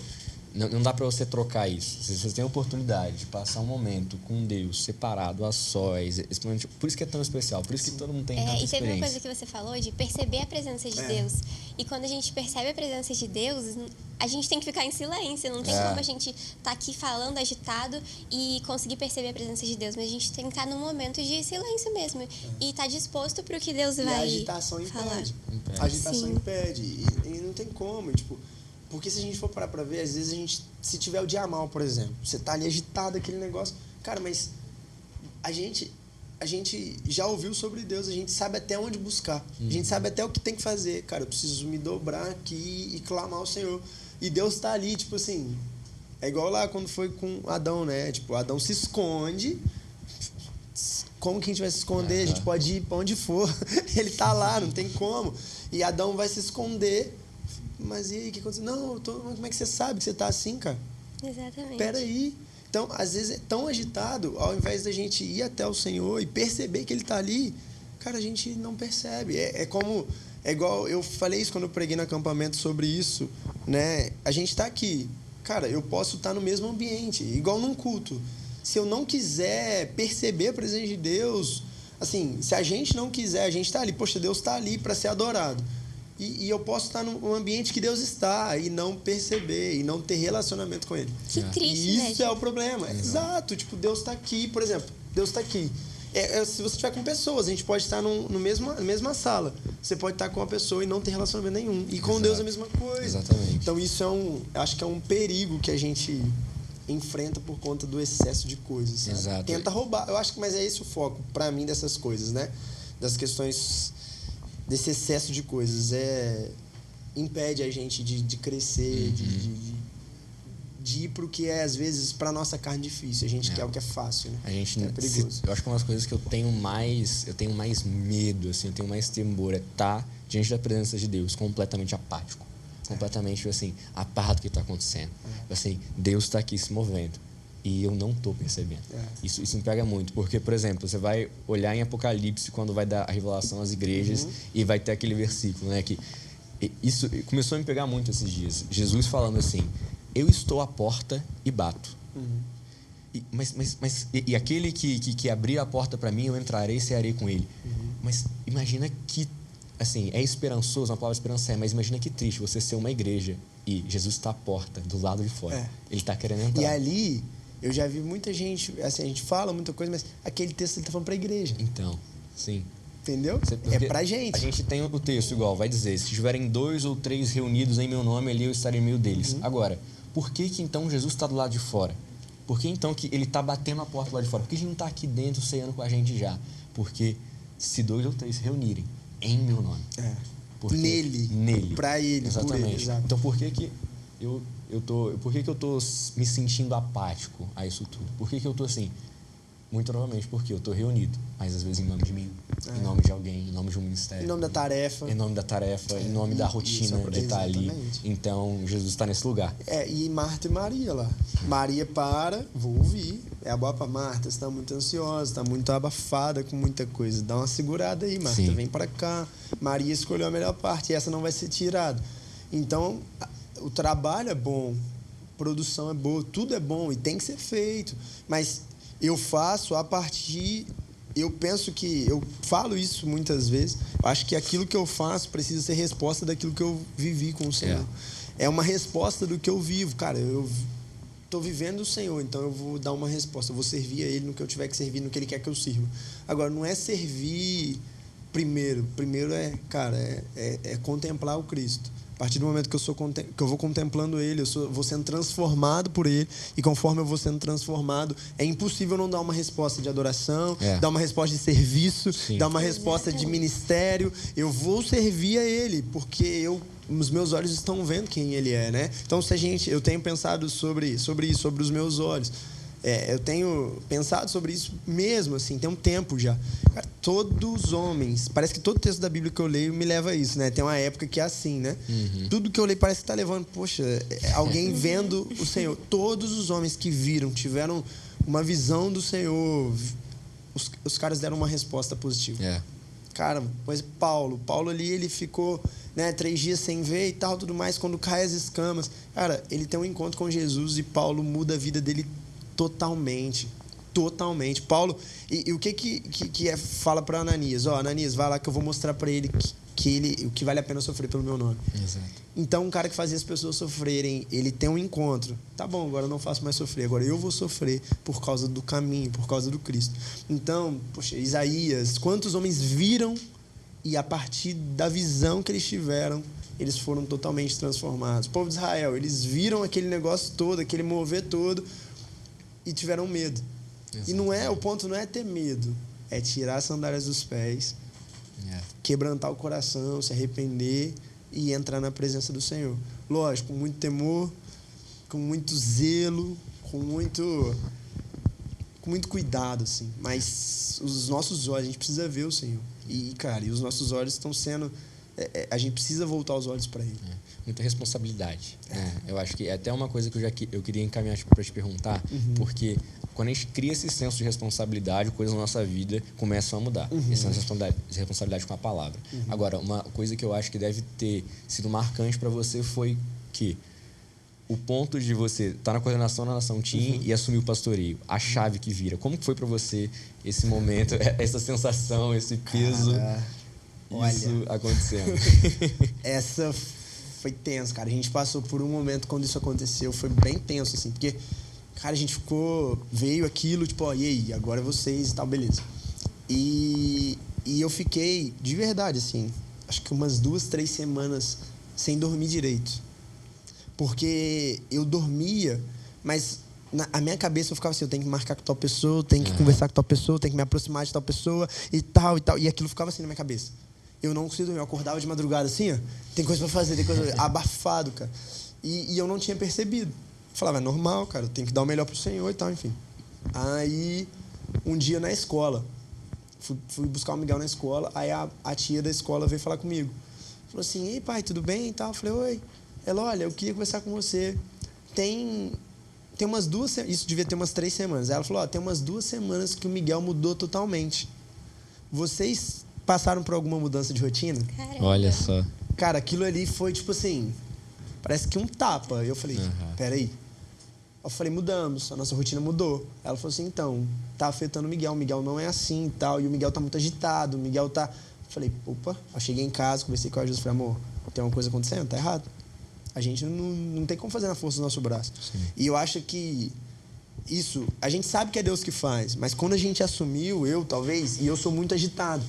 Não dá para você trocar isso. Se você tem a oportunidade de passar um momento com Deus separado, a sós, esse momento, por isso que é tão especial, por isso que todo mundo tem tanta experiência. E teve uma coisa que você falou de perceber a presença de Deus. E quando a gente percebe a presença de Deus, a gente tem que ficar em silêncio. Não tem como a gente estar aqui falando agitado e conseguir perceber a presença de Deus. Mas a gente tem que estar num momento de silêncio mesmo. E estar disposto para o que Deus vai falar. A agitação impede. A agitação impede. E não tem como, tipo... Porque se a gente for parar pra ver, às vezes a gente... Se tiver o dia mal, por exemplo, você tá ali agitado, aquele negócio... Cara, mas a gente já ouviu sobre Deus, a gente sabe até onde buscar. A gente sabe até o que tem que fazer. Cara, eu preciso me dobrar aqui e clamar ao Senhor. E Deus tá ali, tipo assim... É igual lá quando foi com Adão, né? Tipo, Adão se esconde... Como que a gente vai se esconder? A gente pode ir pra onde for. Ele tá lá, não tem como. E Adão vai se esconder... Mas e aí, o que aconteceu? Não, como é que você sabe que você tá assim, cara? Exatamente. Peraí. Então, às vezes é tão agitado, ao invés da gente ir até o Senhor e perceber que Ele tá ali, cara, a gente não percebe. É igual, eu falei isso quando eu preguei no acampamento sobre isso, né? A gente tá aqui. Cara, eu posso estar no mesmo ambiente, igual num culto. Se eu não quiser perceber a presença de Deus, assim, se a gente não quiser, a gente tá ali, poxa, Deus tá ali para ser adorado. E eu posso estar num ambiente que Deus está e não perceber, e não ter relacionamento com Ele. Que triste, e isso né? é o problema. Exato. Tipo, Deus está aqui, por exemplo. Deus está aqui. Se você estiver com pessoas, a gente pode estar na mesma sala. Você pode estar com uma pessoa e não ter relacionamento nenhum. E com Deus é a mesma coisa. Exatamente. Então isso acho que é um perigo que a gente enfrenta por conta do excesso de coisas. Sabe? Exato. Tenta roubar. Eu acho que, mas é esse o foco, para mim, dessas coisas, né? Das questões... Desse excesso de coisas impede a gente de crescer, de ir para o que é, às vezes, para nossa carne difícil. A gente quer o que é fácil, né? A gente, é perigoso. Eu acho que uma das coisas que eu tenho mais medo, assim, eu tenho mais temor é estar diante da presença de Deus completamente apático. Completamente, assim, a par do que está acontecendo. Assim, Deus está aqui se movendo. E eu não estou percebendo. Isso me pega muito. Porque, por exemplo, você vai olhar em Apocalipse quando vai dar a revelação às igrejas e vai ter aquele versículo, né? Que isso começou a me pegar muito esses dias. Jesus falando assim, eu estou à porta e bato. E aquele que abrir a porta para mim, eu entrarei e cearei com ele. Mas imagina que, assim, é esperançoso, uma palavra esperança mas imagina que triste você ser uma igreja e Jesus está à porta, do lado de fora. Ele está querendo entrar. E ali... Eu já vi muita gente, assim, a gente fala muita coisa, mas aquele texto ele tá falando pra igreja. Então, sim. Entendeu? É pra gente. A gente tem o texto igual, vai dizer, se estiverem 2 ou 3 reunidos em meu nome, ali eu estarei em meio deles. Agora, por que então Jesus está do lado de fora? Por que então que ele está batendo a porta do lado de fora? Por que a gente não está aqui dentro ceando com a gente já? Porque se 2 ou 3 se reunirem em meu nome. Nele. Pra ele. Exatamente. Por ele, então por que por que eu tô me sentindo apático a isso tudo? Por que eu tô assim? Muito provavelmente porque eu tô reunido, mas às vezes em nome de mim, em nome de alguém, em nome de um ministério. Em nome da tarefa. Em nome da rotina de estar ali. Então, Jesus está nesse lugar. E Marta e Maria lá. Maria vou ouvir. É a boa para Marta, você está muito ansiosa, está muito abafada com muita coisa. Dá uma segurada aí, Marta, vem para cá. Maria escolheu a melhor parte e essa não vai ser tirada. Então... O trabalho é bom, a produção é boa, tudo é bom e tem que ser feito. Mas eu faço a partir... Eu penso que... Eu falo isso muitas vezes. Eu acho que aquilo que eu faço precisa ser resposta daquilo que eu vivi com o Senhor. É uma resposta do que eu vivo. Cara, eu estou vivendo o Senhor, então eu vou dar uma resposta. Eu vou servir a Ele no que eu tiver que servir, no que Ele quer que eu sirva. Agora, não é servir Primeiro cara, é contemplar o Cristo. A partir do momento que eu vou contemplando ele, vou sendo transformado por ele, e conforme eu vou sendo transformado, é impossível não dar uma resposta de adoração, dar uma resposta de serviço, dar uma resposta de ministério. Eu vou servir a ele, porque os meus olhos estão vendo quem ele é, né? Então, eu tenho pensado sobre isso, sobre os meus olhos. Eu tenho pensado sobre isso mesmo, assim, tem um tempo já. Cara, todos os homens, parece que todo texto da Bíblia que eu leio me leva a isso, né? Tem uma época que é assim, né? Tudo que eu leio parece que está levando, poxa, alguém vendo o Senhor. Todos os homens que tiveram uma visão do Senhor, os caras deram uma resposta positiva. Cara, mas Paulo ali, ele ficou, né, 3 dias sem ver e tal, tudo mais, quando cai as escamas. Cara, ele tem um encontro com Jesus e Paulo muda a vida dele totalmente. Paulo, e o que fala para Ananias? Ananias, vai lá que eu vou mostrar para ele o que vale a pena sofrer pelo meu nome. Exato. Então, um cara que fazia as pessoas sofrerem, ele tem um encontro. Tá bom, agora eu não faço mais sofrer, agora eu vou sofrer por causa do caminho, por causa do Cristo. Então, poxa, Isaías, quantos homens viram e a partir da visão que eles tiveram, eles foram totalmente transformados. O povo de Israel, eles viram aquele negócio todo, aquele mover todo, e tiveram medo. Exatamente. E o ponto não é ter medo, é tirar as sandálias dos pés, quebrantar o coração, se arrepender e entrar na presença do Senhor. Lógico, com muito temor, com muito zelo, com muito cuidado, assim. Mas os nossos olhos, a gente precisa ver o Senhor. E, cara, os nossos olhos estão sendo... a gente precisa voltar os olhos para Ele. Muita responsabilidade. Eu acho que é até uma coisa que eu queria encaminhar para te perguntar, porque quando a gente cria esse senso de responsabilidade, coisas na nossa vida começam a mudar. Esse senso de responsabilidade com a palavra. Agora, uma coisa que eu acho que deve ter sido marcante para você foi que o ponto de você estar na coordenação da Nação Team e assumir o pastoreio, a chave que vira. Como que foi para você esse momento, essa sensação, esse peso, isso acontecendo? Essa foi tenso, cara. A gente passou por um momento quando isso aconteceu, foi bem tenso, assim, porque, cara, a gente veio aquilo, tipo, e aí, agora é vocês e tal, beleza. E eu fiquei, de verdade, assim, acho que umas 2, 3 semanas sem dormir direito. Porque eu dormia, mas na minha cabeça eu ficava assim, eu tenho que marcar com tal pessoa, eu tenho que conversar com tal pessoa, eu tenho que me aproximar de tal pessoa e tal, e aquilo ficava assim na minha cabeça. Eu não conseguia dormir, eu acordava de madrugada assim, tem coisa pra fazer, tem coisa abafado, cara. E eu não tinha percebido. Eu falava, é normal, cara, eu tenho que dar o melhor pro Senhor e tal, enfim. Aí, um dia na escola, fui buscar o Miguel na escola, aí a tia da escola veio falar comigo. Falou assim, ei pai, tudo bem e tal? Eu falei, oi. Ela, olha, eu queria conversar com você. Tem umas 2 semanas, isso devia ter umas 3 semanas. Aí ela falou, tem umas 2 semanas que o Miguel mudou totalmente. Vocês passaram por alguma mudança de rotina? Caramba. Olha só. Cara, aquilo ali foi tipo assim, parece que um tapa. Eu falei, peraí. Eu falei, mudamos, a nossa rotina mudou. Ela falou assim, então, tá afetando o Miguel não é assim e tal. E o Miguel tá muito agitado, o Miguel tá... Eu falei, opa. Eu cheguei em casa, conversei com a Jesus, falei, amor, tem uma coisa acontecendo, tá errado. A gente não tem como fazer na força do nosso braço. Sim. E eu acho que isso, a gente sabe que é Deus que faz, mas quando a gente assumiu, talvez, e eu sou muito agitado,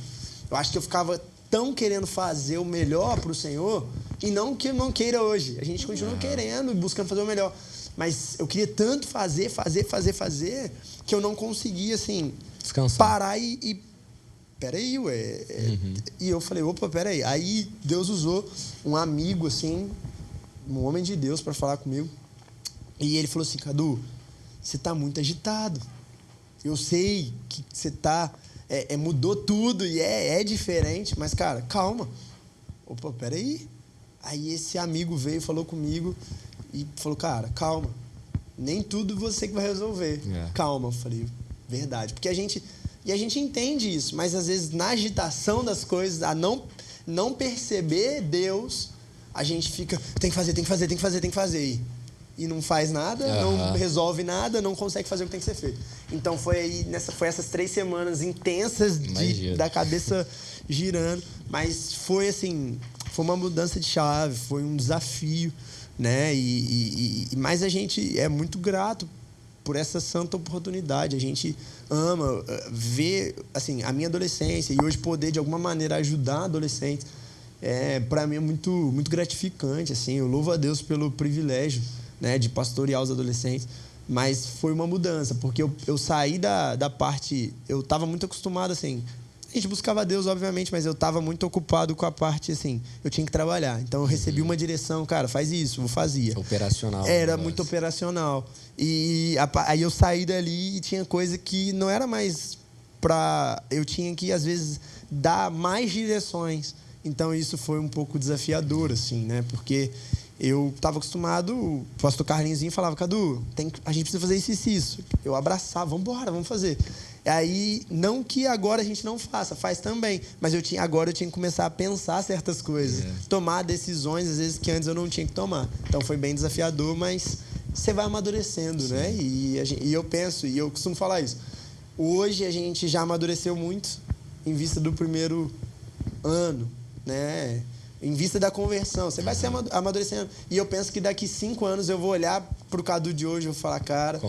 eu acho que eu ficava tão querendo fazer o melhor pro Senhor, e não que eu não queira hoje. A gente continua querendo e buscando fazer o melhor. Mas eu queria tanto fazer, que eu não conseguia, assim, descansar. Parar e peraí, E eu falei, opa, peraí. Aí Deus usou um amigo, assim, um homem de Deus para falar comigo. E ele falou assim, Cadu, você tá muito agitado. Eu sei que você tá... mudou tudo e é diferente, mas, cara, calma. Opa, peraí. Aí esse amigo veio, falou comigo e falou, cara, calma. Nem tudo você que vai resolver. Calma. Eu falei, verdade. Porque a gente entende isso, mas às vezes na agitação das coisas, a não perceber Deus, a gente fica, tem que fazer. E não faz nada, não resolve nada, não consegue fazer o que tem que ser feito. Então foi essas 3 semanas intensas da cabeça girando, mas foi assim, foi uma mudança de chave, foi um desafio, né? Mas a gente é muito grato por essa santa oportunidade. A gente ama ver, assim, a minha adolescência e hoje poder, de alguma maneira, ajudar adolescentes. Para mim é muito, muito gratificante, assim. Eu louvo a Deus pelo privilégio, né, de pastorear os adolescentes. Mas foi uma mudança, porque eu saí da parte... Eu estava muito acostumado, assim... A gente buscava a Deus, obviamente, mas eu estava muito ocupado com a parte, assim... Eu tinha que trabalhar. Então, eu recebi uma direção, cara, faz isso, eu fazia. Operacional. Era muito operacional. E aí eu saí dali e tinha coisa que não era mais pra... Eu tinha que, às vezes, dar mais direções. Então, isso foi um pouco desafiador, assim, né? Porque... Eu estava acostumado, o pastor Carlinhozinho falava, Cadu, a gente precisa fazer isso. Eu abraçava, vamos embora, vamos fazer. Aí, não que agora a gente não faça, faz também. Mas agora eu tinha que começar a pensar certas coisas. Tomar decisões, às vezes, que antes eu não tinha que tomar. Então, foi bem desafiador, mas você vai amadurecendo, Sim. né? E eu penso, e eu costumo falar isso. Hoje, a gente já amadureceu muito em vista do primeiro ano, né? Em vista da conversão. Você vai se amadurecendo. E eu penso que daqui 5 anos eu vou olhar pro Cadu de hoje e vou falar, cara,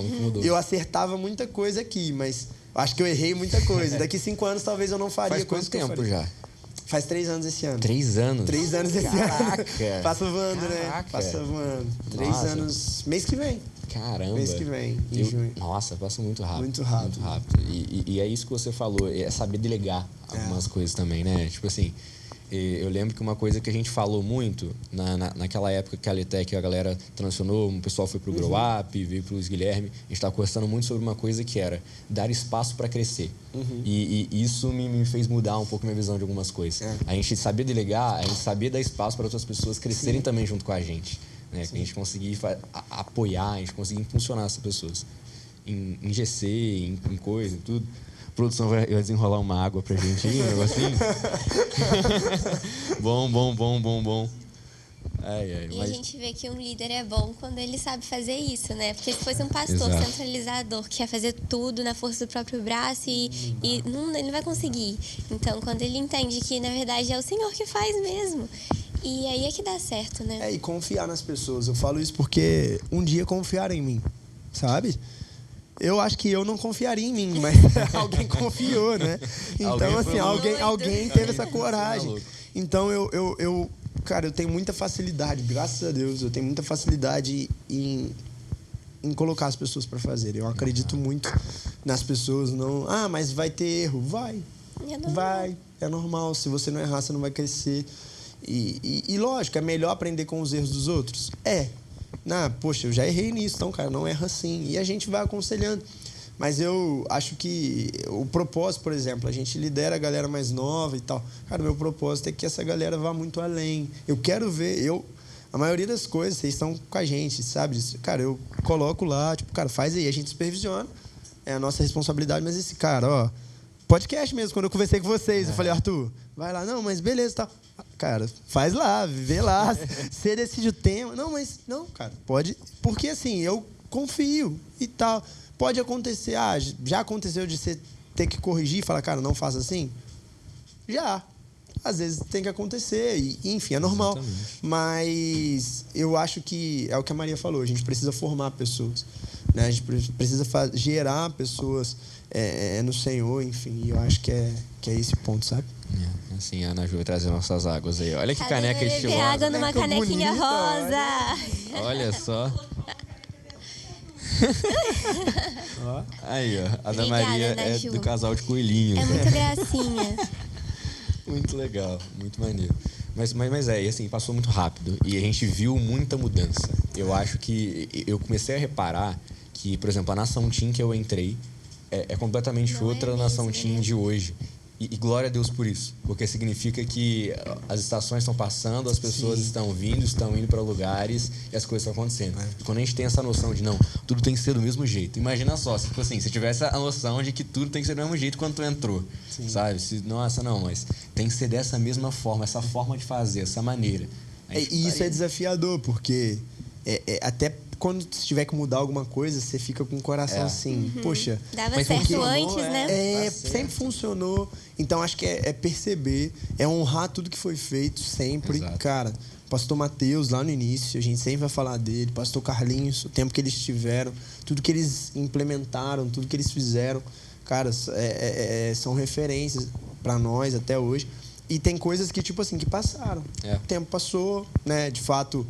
eu acertava muita coisa aqui, mas acho que eu errei muita coisa. Daqui 5 anos talvez eu não faria coisa que eu faria. Faz quanto tempo já? Faz 3 anos esse ano. 3 anos? 3 anos esse Caraca. ano. Passa voando, Caraca. né? Passa voando. 3 Nossa. anos. Mês que vem. Caramba. Mês que vem, em junho. Nossa, passa muito rápido. Muito rápido. Muito rápido. E é isso que você falou, é saber delegar algumas coisas também, né? Tipo assim... Eu lembro que uma coisa que a gente falou muito naquela época que a Litec, a galera transicionou, o pessoal foi pro Grow Up, veio pro Luiz Guilherme, a gente estava conversando muito sobre uma coisa que era dar espaço para crescer. E isso me fez mudar um pouco minha visão de algumas coisas. A gente saber delegar, a gente saber dar espaço para outras pessoas crescerem também junto com a gente. Né? Que a gente conseguir apoiar, a gente conseguir impulsionar essas pessoas. Em GC, em coisa, tudo. A produção vai desenrolar uma água pra gente aí, um negocinho. Bom. E a gente vê que um líder é bom quando ele sabe fazer isso, né? Porque se fosse um pastor centralizador que ia fazer tudo na força do próprio braço e ele não vai conseguir. Então, quando ele entende que, na verdade, é o Senhor que faz mesmo. E aí é que dá certo, né? E confiar nas pessoas. Eu falo isso porque um dia confiaram em mim, sabe? Eu acho que eu não confiaria em mim, mas alguém confiou, né? Então, assim, alguém teve essa coragem. Então, cara, eu tenho muita facilidade, graças a Deus, eu tenho muita facilidade em colocar as pessoas para fazer. Eu acredito muito nas pessoas, não... mas vai ter erro. Vai. É normal. Se você não errar, você não vai crescer. E lógico, é melhor aprender com os erros dos outros? Poxa, eu já errei nisso, então, cara, não erra assim. E a gente vai aconselhando. Mas eu acho que o propósito, por exemplo, a gente lidera a galera mais nova e tal. Cara, o meu propósito é que essa galera vá muito além. Eu quero ver, a maioria das coisas, vocês estão com a gente, sabe? Cara, eu coloco lá, tipo, cara, faz aí, a gente supervisiona. É a nossa responsabilidade, mas esse cara, podcast mesmo, quando eu conversei com vocês, eu falei, Arthur, vai lá, não, mas beleza, tá. Cara, faz lá, vê lá, você decide o tema. Não, cara, pode. Porque assim, eu confio e tal. Pode acontecer, já aconteceu de você ter que corrigir e falar, cara, não faça assim? Já. Às vezes tem que acontecer, enfim, é normal. Exatamente. Mas eu acho que é o que a Maria falou, a gente precisa formar pessoas, né? A gente precisa gerar pessoas no Senhor, enfim, e eu acho que é esse ponto, sabe? Assim, a Ana Ju vai trazer nossas águas aí. Olha que caneca estilosa. Água numa canequinha bonita, rosa. Olha só. Aí, ó. A Ana Maria é do casal de coelhinhos. É muito gracinha. Muito legal, muito maneiro. Mas e assim, passou muito rápido. E a gente viu muita mudança. Eu acho que eu comecei a reparar que, por exemplo, a Nação Team que eu entrei é completamente outra Nação Team de hoje. E glória a Deus por isso, porque significa que as estações estão passando, as pessoas estão indo para lugares e as coisas estão acontecendo. E quando a gente tem essa noção de não, tudo tem que ser do mesmo jeito. Imagina só, se, tipo assim, se tivesse a noção de que tudo tem que ser do mesmo jeito quando tu entrou, sabe? Mas tem que ser dessa mesma forma, essa forma de fazer, essa maneira. E isso é desafiador, porque até quando tiver que mudar alguma coisa, você fica com o coração assim, poxa... Dava Mas certo funcionou, antes, né? Sempre funcionou. Então, acho que é perceber, é honrar tudo que foi feito sempre. Exato. Cara, pastor Mateus, lá no início, a gente sempre vai falar dele. Pastor Carlinhos, o tempo que eles tiveram, tudo que eles implementaram, tudo que eles fizeram. Cara, são referências para nós até hoje. E tem coisas que, tipo assim, que passaram. O tempo passou, né? De fato,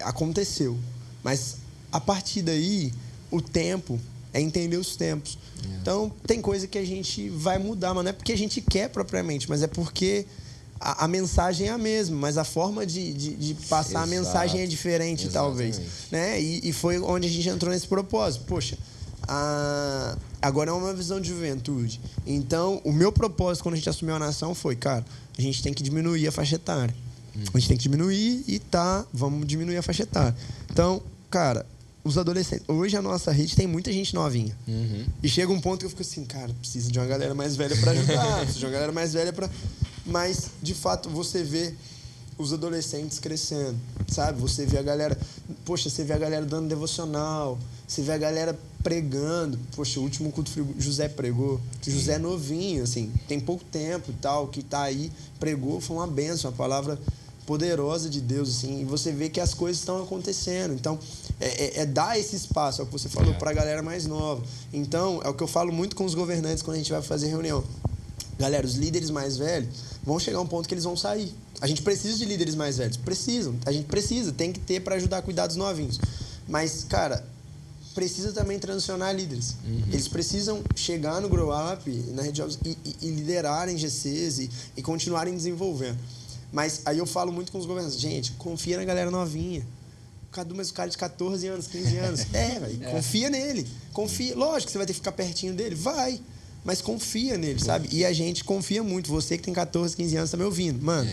aconteceu. Mas, a partir daí, o tempo é entender os tempos. Então, tem coisa que a gente vai mudar, mas não é porque a gente quer propriamente, mas é porque a mensagem é a mesma, mas a forma de passar a mensagem é diferente, talvez. Né? E foi onde a gente entrou nesse propósito. Poxa, agora é uma visão de juventude. Então, o meu propósito quando a gente assumiu a nação foi, cara, a gente tem que diminuir a faixa etária. A gente tem que diminuir vamos diminuir a faixa etária. Então, cara, os adolescentes... Hoje a nossa rede tem muita gente novinha. E chega um ponto que eu fico assim, cara, precisa de uma galera mais velha para ajudar, precisa de uma galera mais velha para... Mas, de fato, você vê os adolescentes crescendo, sabe? Você vê a galera... Poxa, você vê a galera dando devocional, você vê a galera pregando. Poxa, o último culto José pregou. José é novinho, assim, tem pouco tempo e tal, que tá aí, pregou, foi uma bênção, uma palavra poderosa de Deus, assim, e você vê que as coisas estão acontecendo. Então, dar esse espaço, é o que você falou, para a galera mais nova. Então, é o que eu falo muito com os governantes quando a gente vai fazer reunião. Galera, os líderes mais velhos vão chegar a um ponto que eles vão sair. A gente precisa de líderes mais velhos. A gente precisa, tem que ter para ajudar a cuidar dos novinhos. Mas, cara, precisa também transicionar líderes. Eles precisam chegar no Grow Up, na rede e liderarem GCs e continuarem desenvolvendo. Mas aí eu falo muito com os governantes. Gente, confia na galera novinha. Mas o cara de 14 anos, 15 anos. Velho, confia nele. Confia. Lógico que você vai ter que ficar pertinho dele. Vai. Mas confia nele, sabe? E a gente confia muito. Você que tem 14, 15 anos tá me ouvindo. Mano,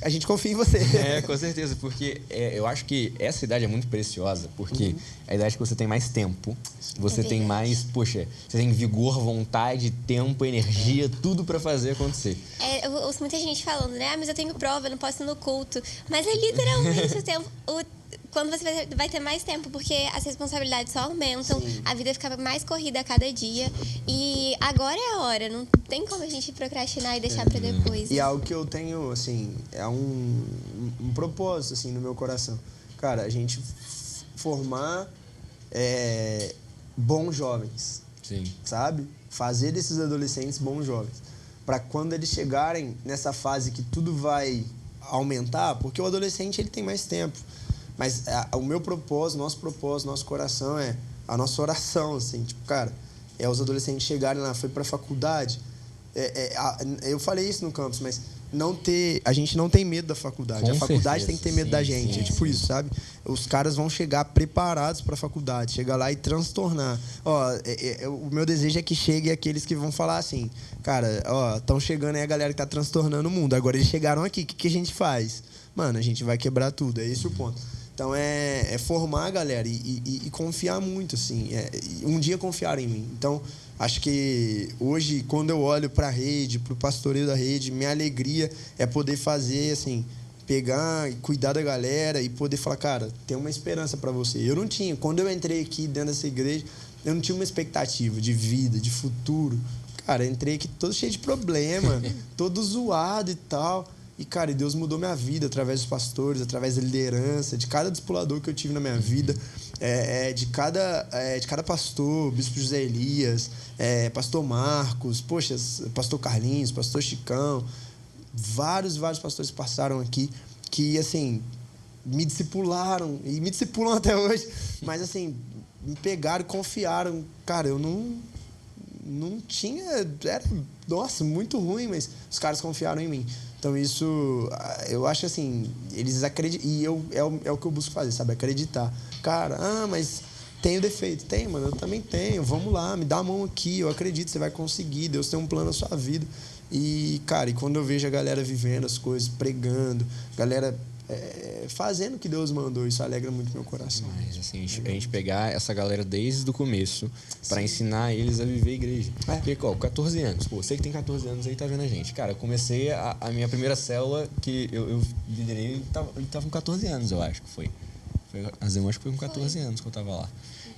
a gente confia em você. Com certeza. Porque eu acho que essa idade é muito preciosa. Porque é a idade que você tem mais tempo. Você tem mais... Poxa, você tem vigor, vontade, tempo, energia, tudo pra fazer acontecer. Eu ouço muita gente falando, né? Mas eu tenho prova, eu não posso ir no culto. Mas é literalmente o tempo... Quando você vai ter mais tempo, porque as responsabilidades só aumentam, a vida fica mais corrida a cada dia. E agora é a hora, não tem como a gente procrastinar e deixar pra depois. E algo que eu tenho, assim, é um propósito, assim, no meu coração. Cara, a gente formar bons jovens, sabe? Fazer desses adolescentes bons jovens. Para quando eles chegarem nessa fase que tudo vai aumentar, porque o adolescente ele tem mais tempo. Mas o meu propósito, nosso coração é a nossa oração, assim, tipo, cara, os adolescentes chegarem lá, foi pra faculdade. Eu falei isso no campus, mas a gente não tem medo da faculdade. Com a faculdade certeza. tem que ter medo da gente. É tipo isso, sabe? Os caras vão chegar preparados pra faculdade, chegar lá e transtornar. O meu desejo é que chegue aqueles que vão falar assim, cara, estão chegando aí a galera que tá transtornando o mundo. Agora eles chegaram aqui, o que a gente faz? Mano, a gente vai quebrar tudo, é esse o ponto. Então, é formar a galera e confiar muito, assim. Um dia confiar em mim. Então, acho que hoje, quando eu olho para a rede, para o pastoreio da rede, minha alegria é poder fazer, assim, pegar e cuidar da galera e poder falar, cara, tem uma esperança para você. Eu não tinha. Quando eu entrei aqui dentro dessa igreja, eu não tinha uma expectativa de vida, de futuro. Cara, eu entrei aqui todo cheio de problema, todo zoado e tal. E, cara, Deus mudou minha vida através dos pastores, através da liderança, de cada discipulador que eu tive na minha vida, de cada pastor, Bispo José Elias, pastor Marcos, poxa, pastor Carlinhos, pastor Chicão, vários pastores passaram aqui que, assim, me discipularam e me discipulam até hoje, mas, assim, me pegaram e confiaram. Cara, eu não tinha... Nossa, muito ruim, mas os caras confiaram em mim. Então, isso, eu acho assim, eles acreditam, e é o que eu busco fazer, sabe? Acreditar. Cara, mas tenho defeito. Tem, mano, eu também tenho. Vamos lá, me dá a mão aqui, eu acredito, você vai conseguir. Deus tem um plano na sua vida. E, cara, quando eu vejo a galera vivendo as coisas, pregando, galera fazendo o que Deus mandou, isso alegra muito meu coração. Mas, assim, a gente pegar essa galera desde o começo para ensinar eles a viver a igreja. Porque, 14 anos. Pô, você que tem 14 anos aí tá vendo a gente. Cara, eu comecei a minha primeira célula que eu liderei, ele tava com 14 anos, eu acho que foi. Eu acho que foi com 14 anos que eu tava lá.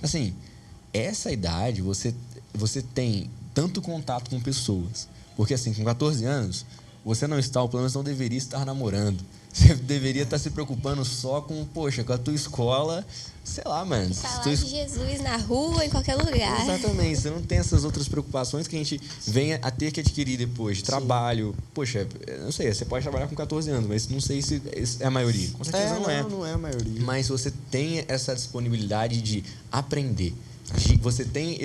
Assim, essa idade, você tem tanto contato com pessoas. Porque, assim, com 14 anos, você não está, ou pelo menos não deveria estar namorando. Você deveria estar se preocupando só com, poxa, com a tua escola, sei lá, mano. Falar de Jesus na rua, em qualquer lugar. Exatamente. Você não tem essas outras preocupações que a gente vem a ter que adquirir depois. De trabalho. Poxa, não sei, você pode trabalhar com 14 anos, mas não sei se é a maioria. Com certeza não é. Não é a maioria. Mas você tem essa disponibilidade de aprender. Você tem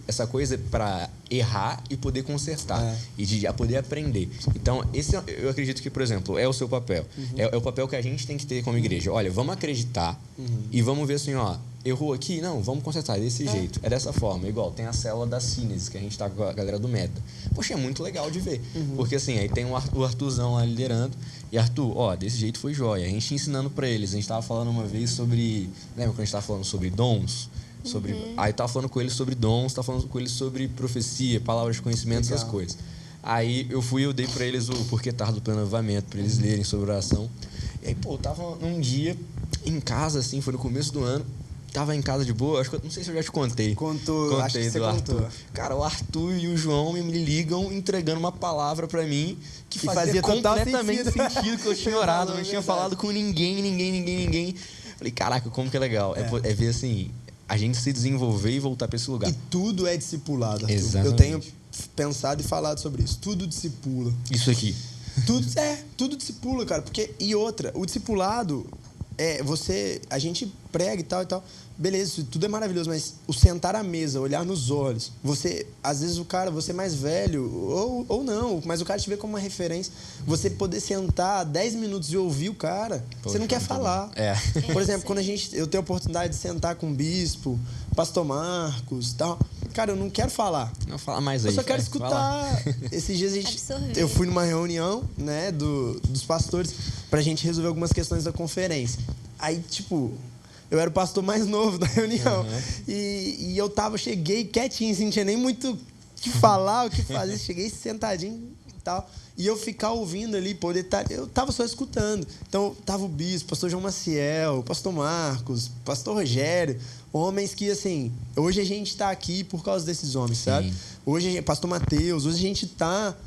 essa coisa para errar e poder consertar. E de poder aprender. Então, eu acredito que, por exemplo, é o seu papel. É o papel que a gente tem que ter como igreja. Olha, vamos acreditar e vamos ver assim, ó, errou aqui? Não, vamos consertar desse jeito. É dessa forma. Igual, tem a célula da Cines, que a gente tá com a galera do Meta. Poxa, é muito legal de ver. Porque assim, aí tem o Arthurzão lá liderando. E Arthur, ó, desse jeito foi jóia. A gente ensinando para eles. A gente tava falando uma vez sobre... Lembra quando a gente tava falando sobre dons? Aí tava falando com eles sobre dons, tava falando com eles sobre profecia, palavras de conhecimento, essas coisas. Aí eu dei pra eles o Porquê Tarde do Pleno Avivamento, pra eles lerem sobre oração. E aí, pô, eu tava num dia em casa, assim, foi no começo do ano. Tava em casa de boa, não sei se eu já te contei. Contei, acho que você contou. Cara, o Arthur e o João me ligam entregando uma palavra pra mim que fazia completamente sentido que eu tinha orado, não tinha falado com ninguém. Falei, caraca, como que é legal. É ver, assim, a gente se desenvolver e voltar pra esse lugar. E tudo é discipulado, Arthur. Exatamente. Eu tenho pensado e falado sobre isso. Tudo discipula. Isso aqui. Tudo discipula, cara. Porque, e outra, o discipulado... a gente prega e tal, beleza, isso tudo é maravilhoso, mas o sentar à mesa, olhar nos olhos, às vezes você é mais velho, ou não, mas o cara te vê como uma referência, você poder sentar 10 minutos e ouvir o cara, você não quer falar. Por exemplo, quando eu tenho a oportunidade de sentar com o bispo, pastor Marcos, tal, cara, eu não quero falar. Não fala mais aí. Eu só quero escutar. Esses dias eu fui numa reunião, né, dos pastores, pra gente resolver algumas questões da conferência. Aí, tipo, eu era o pastor mais novo da reunião. E eu cheguei quietinho, assim, não tinha nem muito o que falar, o que fazer. Cheguei sentadinho e tal. E eu ficar ouvindo ali, eu tava só escutando. Então, tava o bispo, pastor João Maciel, pastor Marcos, pastor Rogério. Homens que, assim, hoje a gente tá aqui por causa desses homens, sabe? Hoje, pastor Mateus, hoje a gente tá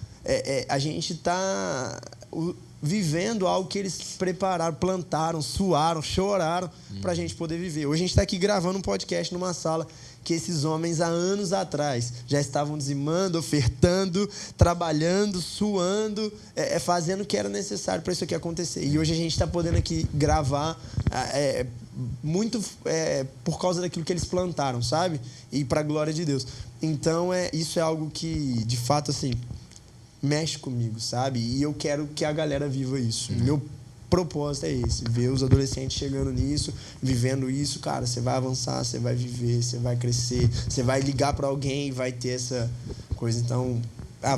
vivendo algo que eles prepararam, plantaram, suaram, choraram pra gente poder viver. Hoje a gente está aqui gravando um podcast numa sala que esses homens, há anos atrás, já estavam dizimando, ofertando, trabalhando, suando, fazendo o que era necessário para isso aqui acontecer. E hoje a gente está podendo aqui gravar muito por causa daquilo que eles plantaram, sabe? E para a glória de Deus. Então, isso é algo que, de fato, assim... mexe comigo, sabe? E eu quero que a galera viva isso. Meu propósito é esse, ver os adolescentes chegando nisso, vivendo isso. Cara, você vai avançar, você vai viver, você vai crescer, você vai ligar pra alguém e vai ter essa coisa. Então,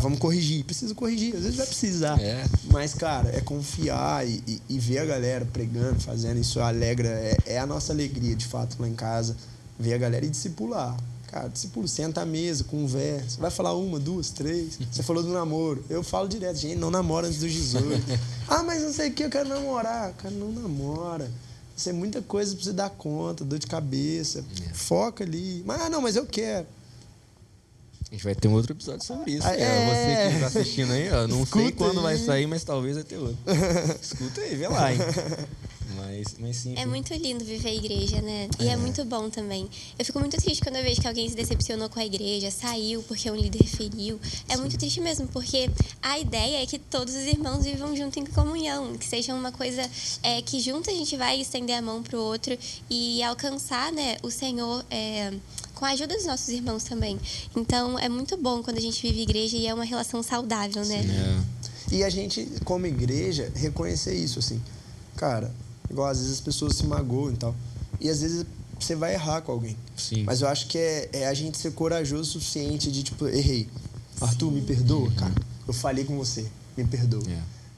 vamos corrigir. Precisa corrigir, às vezes vai precisar. Mas, cara, é confiar e ver a galera pregando, fazendo. Isso alegra, é a nossa alegria, de fato, lá em casa. Ver a galera e discipular. Cara, discípulo, senta à mesa, conversa. Vai falar 1, 2, 3. Você falou do namoro. Eu falo direto, gente, não namora antes dos 18. Mas não sei o que, eu quero namorar. Cara, não namora. Isso é muita coisa pra você dar conta, dor de cabeça. Foca ali. Mas eu quero. A gente vai ter um outro episódio sobre isso. Você que está assistindo aí, ó, não sei quando vai sair, mas talvez vai ter outro. Escuta aí, vê lá, hein? Mas sim. É muito lindo viver a igreja, né? E é muito bom também. Eu fico muito triste quando eu vejo que alguém se decepcionou com a igreja, saiu porque um líder feriu. É muito triste mesmo, porque a ideia é que todos os irmãos vivam junto em comunhão, que seja uma coisa que junto a gente vai estender a mão pro outro e alcançar, né, o Senhor com a ajuda dos nossos irmãos também. Então, é muito bom quando a gente vive igreja e é uma relação saudável, né? Sim, E a gente, como igreja, reconhecer isso, assim. Cara, igual às vezes as pessoas se magoam e tal. E às vezes você vai errar com alguém. Sim. Mas eu acho que é a gente ser corajoso o suficiente de, tipo, errei. Arthur, me perdoa, cara. Eu falei com você, me perdoa.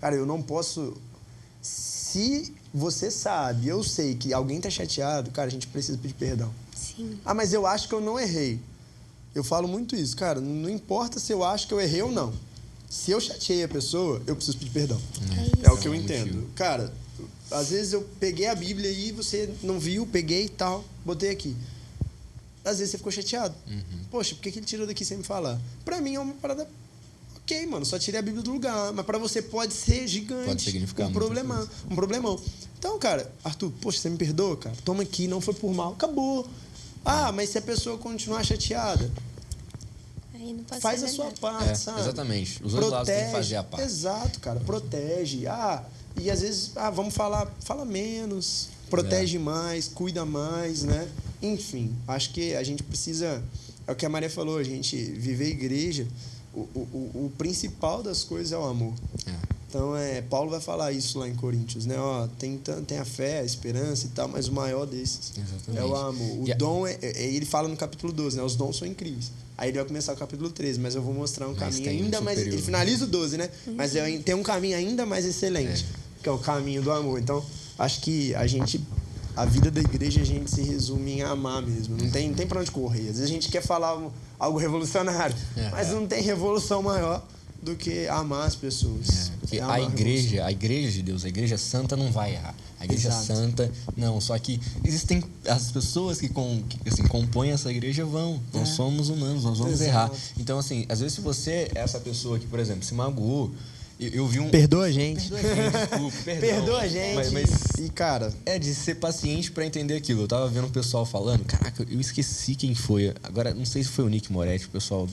Cara, eu não posso... Se você sabe, eu sei que alguém tá chateado, cara, a gente precisa pedir perdão. Sim. Mas eu acho que eu não errei. Eu falo muito isso, cara. Não importa se eu acho que eu errei ou não. Se eu chateei a pessoa, eu preciso pedir perdão. É É o isso. que eu É um entendo. motivo. Cara, às vezes eu peguei a Bíblia e você não viu, peguei e tal, botei aqui. Às vezes você ficou chateado. Poxa, por que ele tirou daqui sem me falar? Pra mim é uma parada... Ok, mano, só tirei a Bíblia do lugar. Mas pra você pode ser gigante. Pode significar um muita problemão. Um problemão. Então, cara, Arthur, poxa, você me perdoa, cara? Toma aqui, não foi por mal. Acabou. Ah, mas se a pessoa continuar chateada, Aí não pode faz ser a sua verdade. parte, sabe? Exatamente. Os dois lados têm que fazer a parte. Exato, cara. Protege. E às vezes, vamos fala menos, protege mais, cuida mais, né? Enfim, acho que a gente precisa... É o que a Maria falou, a gente viver a igreja, o principal das coisas é o amor. Então, Paulo vai falar isso lá em Coríntios, né? Ó, tem a fé, a esperança e tal, mas o maior desses Exatamente. é o amor. O dom, ele fala no capítulo 12, né? Os dons são incríveis. Aí ele vai começar o capítulo 13, mas eu vou mostrar um Mas caminho tem um ainda mais... superior. Ele finaliza o 12, né? Mas tem um caminho ainda mais excelente, que é o caminho do amor. Então, acho que a vida da igreja, a gente se resume em amar mesmo. Não tem pra onde correr. Às vezes a gente quer falar algo revolucionário, mas não tem revolução maior do que amar as pessoas. Porque amar a igreja de Deus, a igreja santa não vai errar. A igreja Exato. santa, não. Só que existem as pessoas que assim, compõem essa igreja nós somos humanos, nós vamos Exato. errar. Então, assim, às vezes se você é essa pessoa que, por exemplo, se magoou, eu vi um... Perdoa a gente. Perdoa a gente, desculpa, perdão. Perdoa a gente. Mas E, cara... é de ser paciente pra entender aquilo. Eu tava vendo o pessoal falando, caraca, eu esqueci quem foi. Agora, não sei se foi o Nick Moretti, o pessoal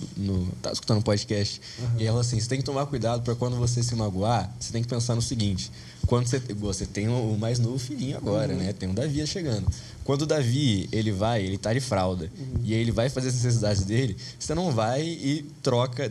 tá escutando o podcast. E ela assim, você tem que tomar cuidado pra quando você se magoar, você tem que pensar no seguinte. Quando você tem o mais novo filhinho agora, né? Tem o Davi chegando. Quando o Davi, ele tá de fralda. E aí ele vai fazer as necessidades dele, você não vai e troca,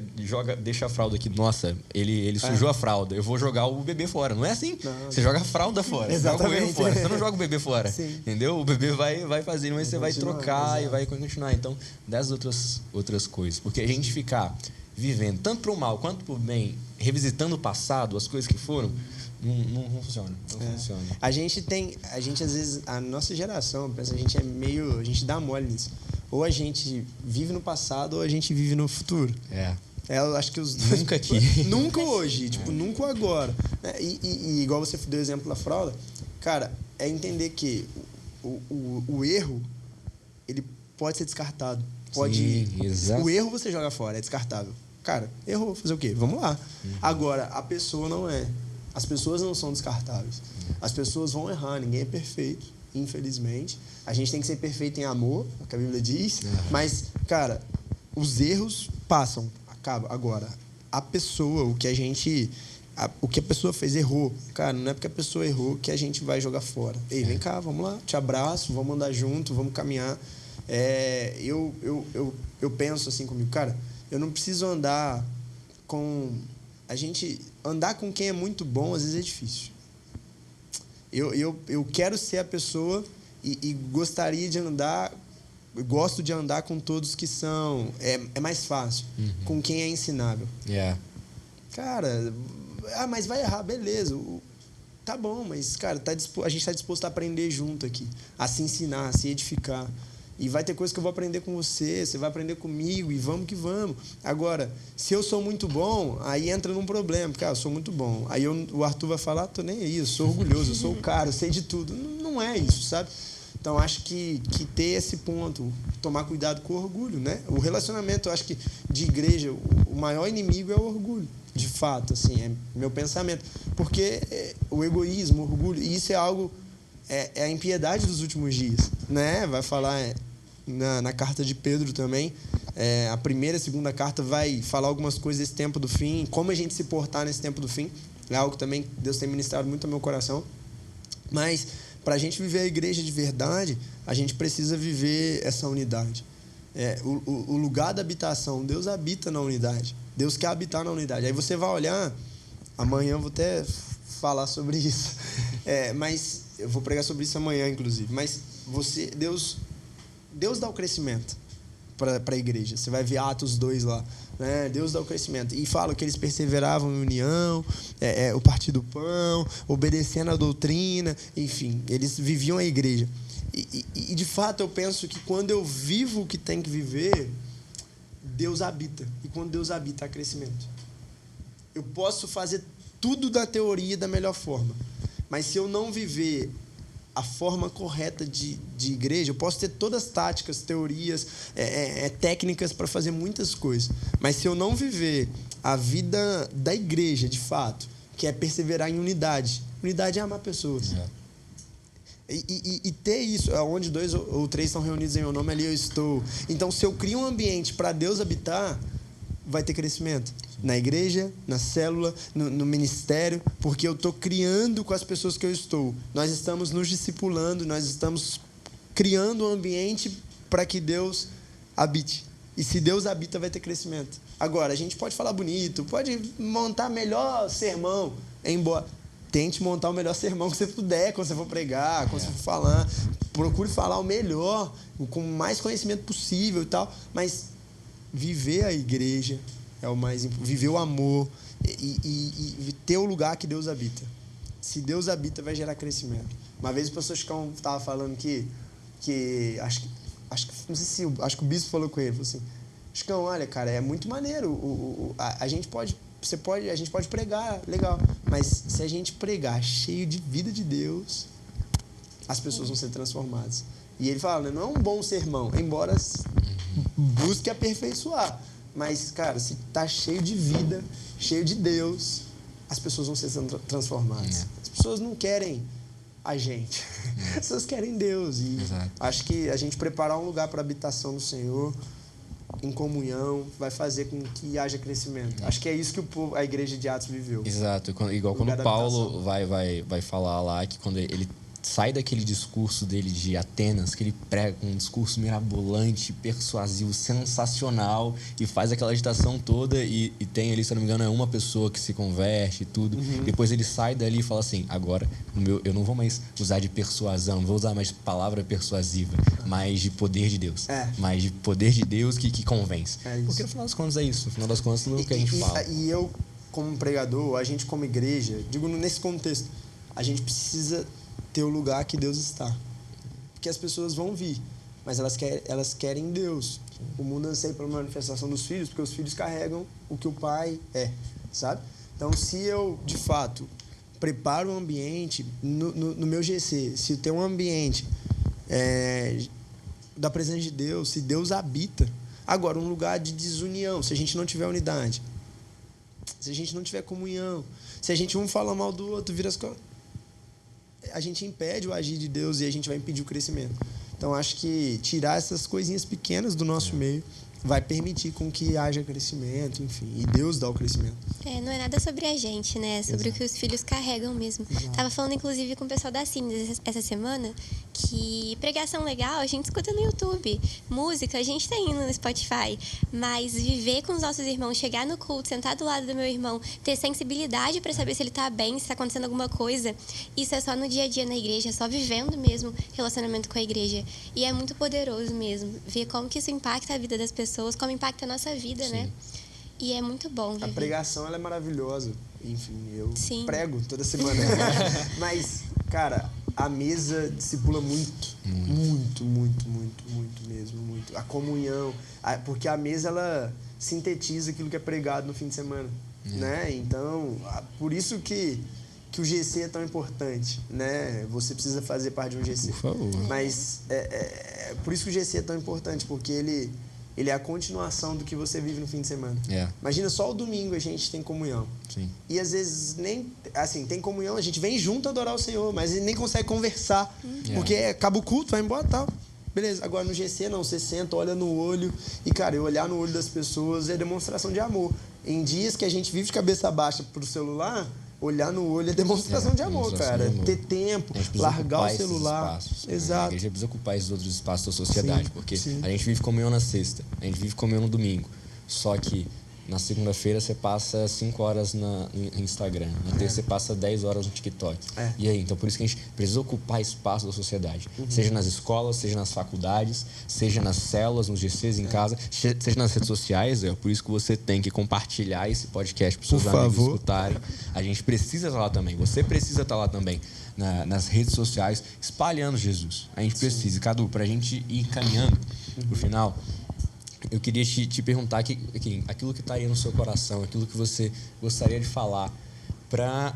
deixa a fralda aqui. Nossa, ele sujou a fralda. Eu vou jogar o bebê fora. Não é assim. Não. Você joga a fralda fora. Exatamente. Joga o erro fora. Você não joga o bebê fora. Sim. Entendeu? O bebê vai fazer, mas você vai continuar, trocar e exato. vai continuar. Então, das outras coisas. Porque a gente ficar vivendo tanto pro mal quanto pro bem, revisitando o passado, as coisas que foram, não funciona. Não funciona. A gente às vezes, a nossa geração, pensa, a gente dá mole nisso. Ou a gente vive no passado ou a gente vive no futuro. Eu acho que os dois... Nunca aqui. Nunca hoje, nunca agora. E igual você deu o exemplo da fralda, cara, é entender que o erro, ele pode ser descartado. Sim, exato. O erro você joga fora, é descartável. Cara, errou, fazer o quê? Vamos lá. Agora, a pessoa não é. As pessoas não são descartáveis. As pessoas vão errar, ninguém é perfeito, infelizmente. A gente tem que ser perfeito em amor, é o que a Bíblia diz. Mas, cara, os erros passam, acaba. Agora, a pessoa, o que a pessoa fez, errou. Cara, não é porque a pessoa errou que a gente vai jogar fora. Ei, vem cá, vamos lá, te abraço, vamos andar junto, vamos caminhar. Eu penso assim comigo, cara, eu não preciso andar com... Andar com quem é muito bom, às vezes é difícil. Eu quero ser a pessoa e gostaria de andar... Eu gosto de andar com todos que são... É mais fácil. Com quem é ensinável. Cara, mas vai errar, beleza. Tá bom, mas, cara, a gente está disposto a aprender junto aqui. A se ensinar, a se edificar. E vai ter coisa que eu vou aprender com você, você vai aprender comigo, e vamos que vamos. Agora, se eu sou muito bom, aí entra num problema, porque eu sou muito bom. Aí o Arthur vai falar, tô nem aí, eu sou orgulhoso, eu sou o cara, eu sei de tudo. Não é isso, sabe? Então, acho que ter esse ponto, tomar cuidado com o orgulho, né? O relacionamento, eu acho que de igreja, o maior inimigo é o orgulho, de fato, assim, é meu pensamento. Porque o egoísmo, o orgulho, e isso é algo... É a impiedade dos últimos dias, né? Vai falar na carta de Pedro também. A primeira e a segunda carta vai falar algumas coisas desse tempo do fim, como a gente se portar nesse tempo do fim. É algo que também Deus tem ministrado muito ao meu coração. Mas, para a gente viver a igreja de verdade, a gente precisa viver essa unidade. O lugar da habitação, Deus habita na unidade. Deus quer habitar na unidade. Aí você vai olhar, amanhã eu vou até falar sobre isso. Mas eu vou pregar sobre isso amanhã, inclusive. Mas Deus dá o crescimento para a igreja. Você vai ver Atos 2 lá. Né? Deus dá o crescimento. E fala que eles perseveravam em união, o partir do pão, obedecendo a doutrina, enfim, eles viviam a igreja. E de fato eu penso que quando eu vivo o que tem que viver, Deus habita. E quando Deus habita, há crescimento. Eu posso fazer tudo da teoria da melhor forma. Mas se eu não viver a forma correta de igreja, eu posso ter todas as táticas, teorias, técnicas para fazer muitas coisas. Mas se eu não viver a vida da igreja, de fato, que é perseverar em unidade. Unidade é amar pessoas. E ter isso, onde 2 ou 3 estão reunidos em meu nome, ali eu estou. Então, se eu crio um ambiente para Deus habitar, vai ter crescimento. Na igreja, na célula, no ministério, porque eu estou criando com as pessoas que eu estou. Nós estamos nos discipulando, nós estamos criando um ambiente para que Deus habite. E se Deus habita, vai ter crescimento. Agora, a gente pode falar bonito, pode montar melhor sermão, embora tente montar o melhor sermão que você puder, quando você for pregar, quando você for falar. Procure falar o melhor, com o mais conhecimento possível e tal. Mas viver a igreja é o mais importante. Viver o amor e ter o lugar que Deus habita. Se Deus habita, vai gerar crescimento. Uma vez o pastor Chicão estava falando que acho que o bispo falou com ele, falou assim: Chicão, olha, cara, é muito maneiro. A gente pode pregar, legal. Mas se a gente pregar cheio de vida de Deus, as pessoas vão ser transformadas. E ele fala, não é um bom sermão, embora busque aperfeiçoar. Mas, cara, se tá cheio de vida, cheio de Deus, as pessoas vão ser transformadas. As pessoas não querem a gente. As pessoas querem Deus. E acho que a gente preparar um lugar para a habitação do Senhor, em comunhão, vai fazer com que haja crescimento. Acho que é isso que a igreja de Atos viveu. Exato. Igual quando Paulo vai falar lá, que quando ele sai daquele discurso dele de Atenas, que ele prega com um discurso mirabolante, persuasivo, sensacional, e faz aquela agitação toda, e tem ali, se eu não me engano, uma pessoa que se converte e tudo. Depois ele sai dali e fala assim, agora eu não vou mais usar de persuasão, não vou usar mais palavra persuasiva, mas de poder de Deus. Mas de poder de Deus que convence. Porque no final das contas é isso, no final das contas é o que a gente fala. E eu, como pregador, a gente como igreja, digo nesse contexto, a gente precisa ter o lugar que Deus está. Porque as pessoas vão vir, mas elas querem Deus. O mundo anseia pela manifestação dos filhos, porque os filhos carregam o que o pai é, sabe? Então, se eu, de fato, preparo um ambiente, no meu GC, se tem um ambiente da presença de Deus, se Deus habita. Agora, um lugar de desunião, se a gente não tiver unidade, se a gente não tiver comunhão, se a gente um fala mal do outro, vira as costas, a gente impede o agir de Deus e a gente vai impedir o crescimento. Então, acho que tirar essas coisinhas pequenas do nosso meio vai permitir com que haja crescimento, enfim, e Deus dá o crescimento. Não é nada sobre a gente, né? É sobre o que os filhos carregam mesmo. Tava falando, inclusive, com o pessoal da Cine essa semana, que pregação legal a gente escuta no YouTube. Música a gente tá indo no Spotify. Mas viver com os nossos irmãos, chegar no culto, sentar do lado do meu irmão, ter sensibilidade para saber se ele tá bem, se tá acontecendo alguma coisa, isso é só no dia a dia na igreja, é só vivendo mesmo relacionamento com a igreja. E é muito poderoso mesmo, ver como que isso impacta a vida das pessoas, como impacta a nossa vida, né? E é muito bom viver. A pregação, ela é maravilhosa. Enfim, eu prego toda semana. Mas, cara, a mesa discipula muito. Muito mesmo. Muito. A comunhão. Porque a mesa, ela sintetiza aquilo que é pregado no fim de semana. Né? Então, por isso que o GC é tão importante, né? Você precisa fazer parte de um GC. Por favor. Mas por isso que o GC é tão importante, porque ele é a continuação do que você vive no fim de semana. Imagina, só o domingo a gente tem comunhão. Sim. E às vezes nem... Assim, tem comunhão, a gente vem junto adorar o Senhor, mas a gente nem consegue conversar. Porque acaba o culto, vai embora e tal. Beleza, agora no GC não, você senta, olha no olho. E, cara, olhar no olho das pessoas é demonstração de amor. Em dias que a gente vive de cabeça baixa pro celular, olhar no olho é demonstração de amor, cara. De amor. Ter tempo, largar o celular. Exato. A igreja precisa ocupar esses outros espaços da sociedade, porque a gente vive comunhão na sexta, a gente vive comunhão no domingo. Só que na segunda-feira você passa 5 horas no Instagram, na terça você passa 10 horas no TikTok. E aí, então por isso que a gente precisa ocupar espaço da sociedade. Seja nas escolas, seja nas faculdades, seja nas células, nos GCs em casa, seja nas redes sociais. É por isso que você tem que compartilhar esse podcast para os seus amigos escutarem. A gente precisa estar lá também, você precisa estar lá também. Nas redes sociais, espalhando Jesus. A gente precisa. Cadu, para a gente ir caminhando pro final, eu queria te perguntar aquilo que estaria no seu coração, aquilo que você gostaria de falar para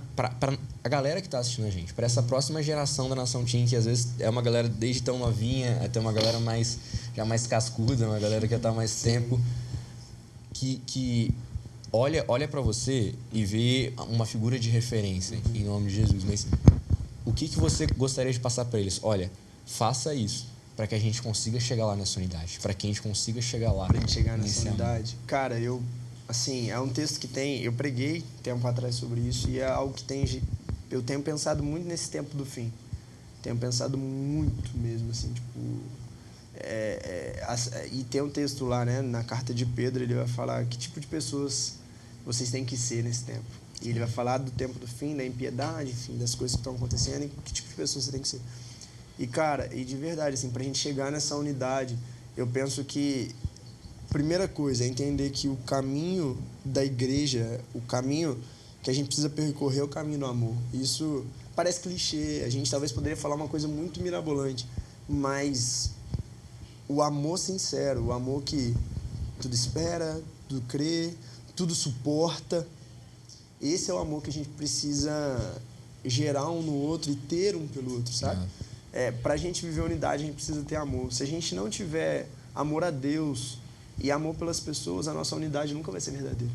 a galera que está assistindo a gente, para essa próxima geração da Nação Team, que às vezes é uma galera desde tão novinha até uma galera já mais cascuda, uma galera que já está há mais tempo, que olha para você e vê uma figura de referência em nome de Jesus. Mas o que você gostaria de passar para eles? Olha, faça isso para que a gente consiga chegar lá nessa unidade, para que a gente consiga chegar lá. Pra gente chegar nessa unidade. Cara, assim, é um texto que eu preguei tempo atrás sobre isso e é algo que eu tenho pensado muito nesse tempo do fim. Tenho pensado muito mesmo, assim, tipo... e tem um texto lá, né, na carta de Pedro, ele vai falar que tipo de pessoas vocês têm que ser nesse tempo. E ele vai falar do tempo do fim, da impiedade, enfim, das coisas que estão acontecendo e que tipo de pessoas você tem que ser. E, cara, de verdade, assim, pra gente chegar nessa unidade, eu penso que primeira coisa é entender que o caminho da igreja, o caminho que a gente precisa percorrer é o caminho do amor. Isso parece clichê, a gente talvez poderia falar uma coisa muito mirabolante, mas o amor sincero, o amor que tudo espera, tudo crê, tudo suporta, esse é o amor que a gente precisa gerar um no outro e ter um pelo outro, sabe? Pra gente viver unidade, a gente precisa ter amor. Se a gente não tiver amor a Deus e amor pelas pessoas, a nossa unidade nunca vai ser verdadeira.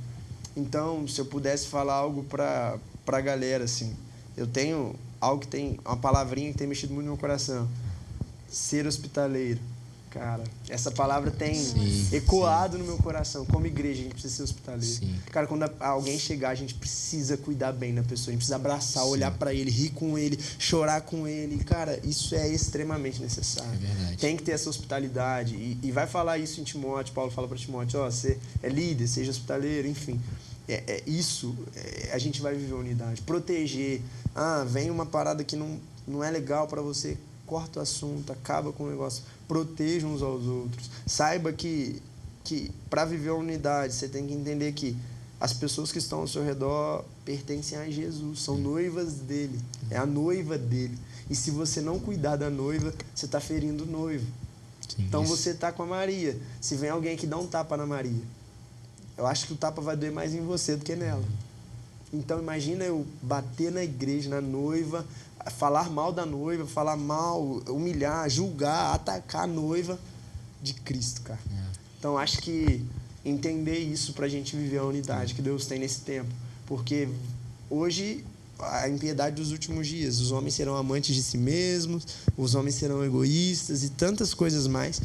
Então, se eu pudesse falar algo pra galera, assim, eu tenho algo que tem, uma palavrinha que tem mexido muito no meu coração. Ser hospitaleiro. Cara, essa palavra tem ecoado no meu coração. Como igreja, a gente precisa ser hospitaleiro. Sim. Cara, quando alguém chegar, a gente precisa cuidar bem da pessoa. A gente precisa abraçar, olhar pra ele, rir com ele, chorar com ele. Cara, isso é extremamente necessário. É verdade. Tem que ter essa hospitalidade. E vai falar isso em Timóteo. Paulo fala pra Timóteo, você é líder, seja hospitaleiro, enfim. A gente vai viver unidade. Proteger. Vem uma parada que não é legal pra você, corta o assunto, acaba com o negócio. Proteja uns aos outros. Saiba que para viver a unidade, você tem que entender que as pessoas que estão ao seu redor pertencem a Jesus, são noivas dele, é a noiva dele. E se você não cuidar da noiva, você está ferindo o noivo. Sim, então isso. você está com a Maria. Se vem alguém que dá um tapa na Maria, eu acho que o tapa vai doer mais em você do que nela. Então imagina eu bater na igreja, na noiva, falar mal da noiva, falar mal, humilhar, julgar, atacar a noiva de Cristo, cara. Então acho que entender isso pra gente viver a unidade que Deus tem nesse tempo. Porque hoje, a impiedade dos últimos dias, os homens serão amantes de si mesmos, os homens serão egoístas e tantas coisas mais,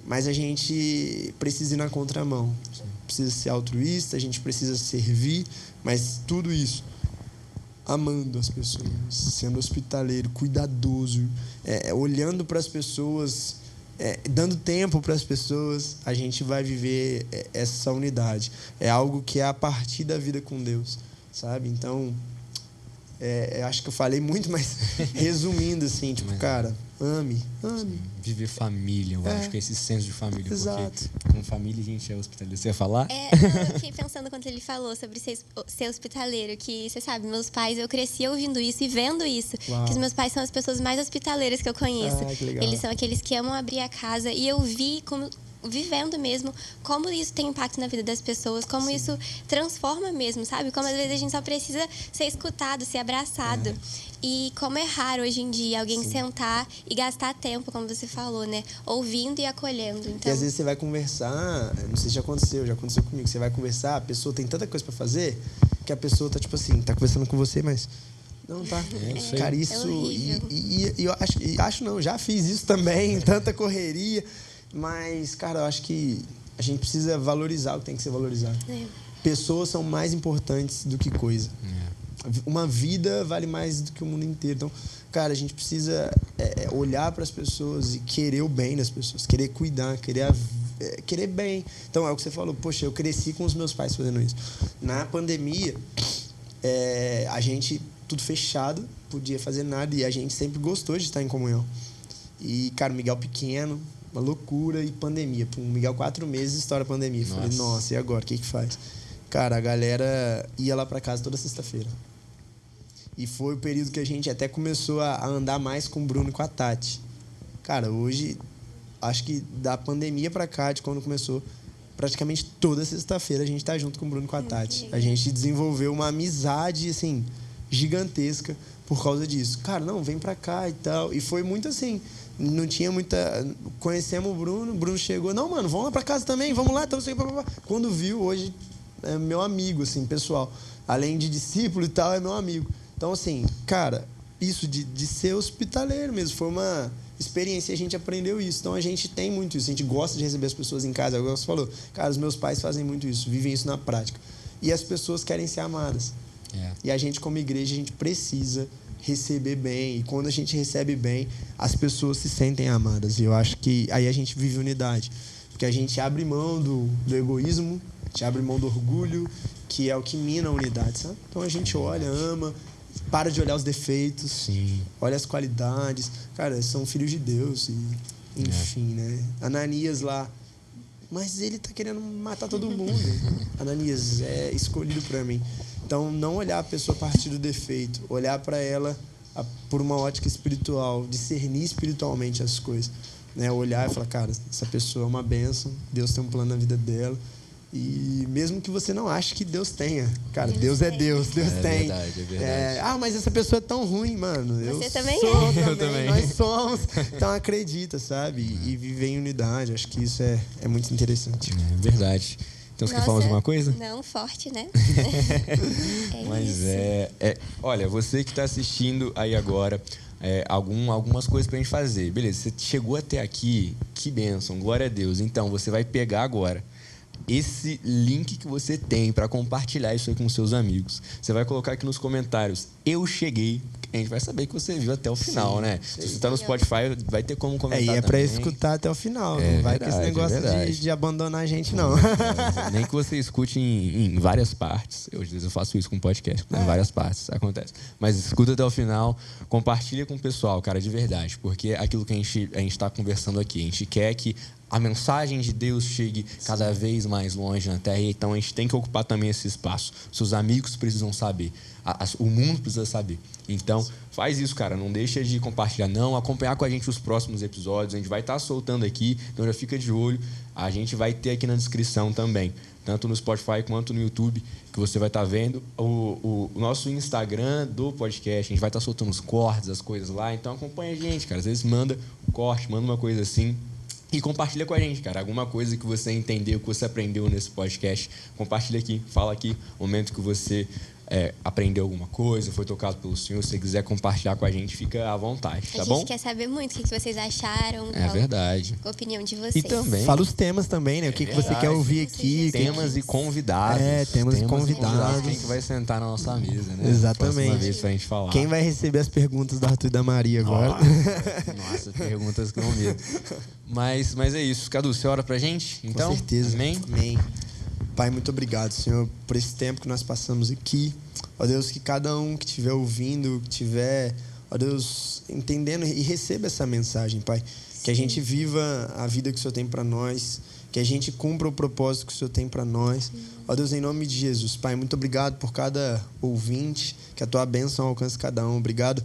mas a gente precisa ir na contramão. Precisa ser altruísta, a gente precisa servir, mas tudo isso amando as pessoas, sendo hospitaleiro, cuidadoso, olhando para as pessoas, dando tempo para as pessoas, a gente vai viver essa unidade. É algo que é a partir da vida com Deus, sabe? Então, acho que eu falei muito, mas resumindo assim, tipo, cara, ame. Viver família, eu acho que é esse senso de família. Exato. Porque com família a gente é hospitaleiro. Você ia falar? Eu fiquei pensando quando ele falou sobre ser hospitaleiro, que você sabe, meus pais, eu cresci ouvindo isso e vendo isso. Uau. Que os meus pais são as pessoas mais hospitaleiras que eu conheço. Que legal. Eles são aqueles que amam abrir a casa e eu vi vivendo mesmo, como isso tem impacto na vida das pessoas, como isso transforma mesmo, sabe? Como às vezes a gente só precisa ser escutado, ser abraçado. E como é raro hoje em dia alguém sentar e gastar tempo, como você falou, né? Ouvindo e acolhendo. Então... E às vezes você vai conversar, não sei se já aconteceu comigo, você vai conversar, a pessoa tem tanta coisa pra fazer, que a pessoa tá tipo assim, tá conversando com você, mas... Não, tá. Cara, isso... E eu acho não, já fiz isso também, tanta correria. Mas, cara, eu acho que a gente precisa valorizar o que tem que ser valorizado. Pessoas são mais importantes do que coisa. Uma vida vale mais do que o mundo inteiro. Então, cara, a gente precisa olhar para as pessoas e querer o bem das pessoas, querer cuidar, querer bem. Então, é o que você falou. Poxa, eu cresci com os meus pais fazendo isso. Na pandemia, a gente, tudo fechado, podia fazer nada e a gente sempre gostou de estar em comunhão. E, cara, o Miguel pequeno... Uma loucura e pandemia. O Miguel, 4 meses, estoura a pandemia. Falei, nossa, e agora? O que faz? Cara, a galera ia lá pra casa toda sexta-feira. E foi o período que a gente até começou a andar mais com o Bruno e com a Tati. Cara, hoje, acho que da pandemia pra cá, de quando começou, praticamente toda sexta-feira a gente tá junto com o Bruno e com a Tati. A gente desenvolveu uma amizade, assim, gigantesca por causa disso. Cara, não, vem pra cá e tal. E foi muito assim, não tinha muita... Conhecemos o Bruno chegou, não, mano, vamos lá pra casa também, vamos lá, então, quando viu, hoje é meu amigo, assim, pessoal. Além de discípulo e tal, é meu amigo. Então, assim, cara, isso de ser hospitaleiro mesmo, foi uma experiência e a gente aprendeu isso. Então, a gente tem muito isso. A gente gosta de receber as pessoas em casa. Agora você falou, cara, os meus pais fazem muito isso, vivem isso na prática. E as pessoas querem ser amadas. E a gente, como igreja, a gente precisa receber bem. E quando a gente recebe bem, as pessoas se sentem amadas. E eu acho que aí a gente vive unidade. Porque a gente abre mão do egoísmo, a gente abre mão do orgulho, que é o que mina a unidade, sabe? Então a gente olha, ama, para de olhar os defeitos, Sim. olha as qualidades. Cara, são filhos de Deus e, enfim, né? Ananias lá, mas ele tá querendo matar todo mundo. Ananias é escolhido para mim. Então, não olhar a pessoa a partir do defeito, olhar para ela por uma ótica espiritual, discernir espiritualmente as coisas, né? Olhar e falar, cara, essa pessoa é uma bênção, Deus tem um plano na vida dela. E mesmo que você não ache que Deus tenha, cara, Deus é Deus, Deus tem. É verdade. Mas essa pessoa é tão ruim, mano. Você também sou é. também, Eu também. nós somos. Então acredita, sabe? E viver em unidade. Acho que isso é muito interessante. É verdade. Então, você quer falar mais alguma coisa? Não, forte, né? Mas isso. olha, você que está assistindo aí agora, algumas coisas pra gente fazer. Beleza, você chegou até aqui, que bênção, glória a Deus. Então, você vai pegar agora esse link que você tem para compartilhar isso aí com seus amigos. Você vai colocar aqui nos comentários, eu cheguei. A gente vai saber que você viu até o final, né? Se você tá no Spotify, vai ter como comentar E é pra também. escutar até o final. Não vai com esse negócio de abandonar a gente, não. Nem que você escute em várias partes. Às vezes eu faço isso com podcast, em várias partes acontece. Mas escuta até o final, compartilha com o pessoal, cara, de verdade. Porque aquilo que a gente tá conversando aqui, a gente quer que a mensagem de Deus chegue cada vez mais longe na Terra. Então, a gente tem que ocupar também esse espaço. Seus amigos precisam saber. O mundo precisa saber. Então, faz isso, cara. Não deixa de compartilhar, não. Acompanhar com a gente os próximos episódios. A gente vai estar soltando aqui. Então, já fica de olho. A gente vai ter aqui na descrição também. Tanto no Spotify quanto no YouTube, que você vai estar vendo. O nosso Instagram do podcast. A gente vai estar soltando os cortes, as coisas lá. Então, acompanha a gente, cara. Às vezes, manda um corte, manda uma coisa assim. E compartilha com a gente, cara. Alguma coisa que você entendeu, que você aprendeu nesse podcast. Compartilha aqui, fala aqui o momento que você aprendeu alguma coisa, foi tocado pelo Senhor. Se você quiser compartilhar com a gente, fica à vontade, tá bom? A gente quer saber muito o que vocês acharam. É verdade. A opinião de vocês. E também... Fala os temas também, né? O que você quer ouvir aqui. Temas e convidados. Temas e convidados. Quem que vai sentar na nossa mesa, né? Exatamente. Próxima vez pra gente falar. Quem vai receber as perguntas do Arthur e da Maria agora? Nossa, perguntas que não medo. Mas é isso. Cadu, você ora pra gente? Então, com certeza. Amém? Amém. Pai, muito obrigado, Senhor, por esse tempo que nós passamos aqui. Ó Deus, que cada um que estiver ouvindo, que estiver, ó Deus, entendendo e receba essa mensagem, Pai. Sim. Que a gente viva a vida que o Senhor tem para nós, que a gente cumpra o propósito que o Senhor tem para nós. Sim. Ó Deus, em nome de Jesus, Pai, muito obrigado por cada ouvinte, que a Tua bênção alcance cada um. Obrigado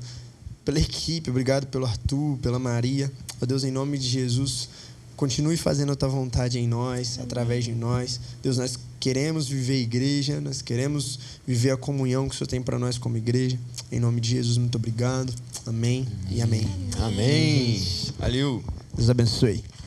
pela equipe, obrigado pelo Arthur, pela Maria. Ó Deus, em nome de Jesus, continue fazendo a Tua vontade em nós, através de nós. Deus, nós queremos viver a igreja, nós queremos viver a comunhão que o Senhor tem para nós como igreja. Em nome de Jesus, muito obrigado. Amém e amém. Amém. Valeu. Deus abençoe.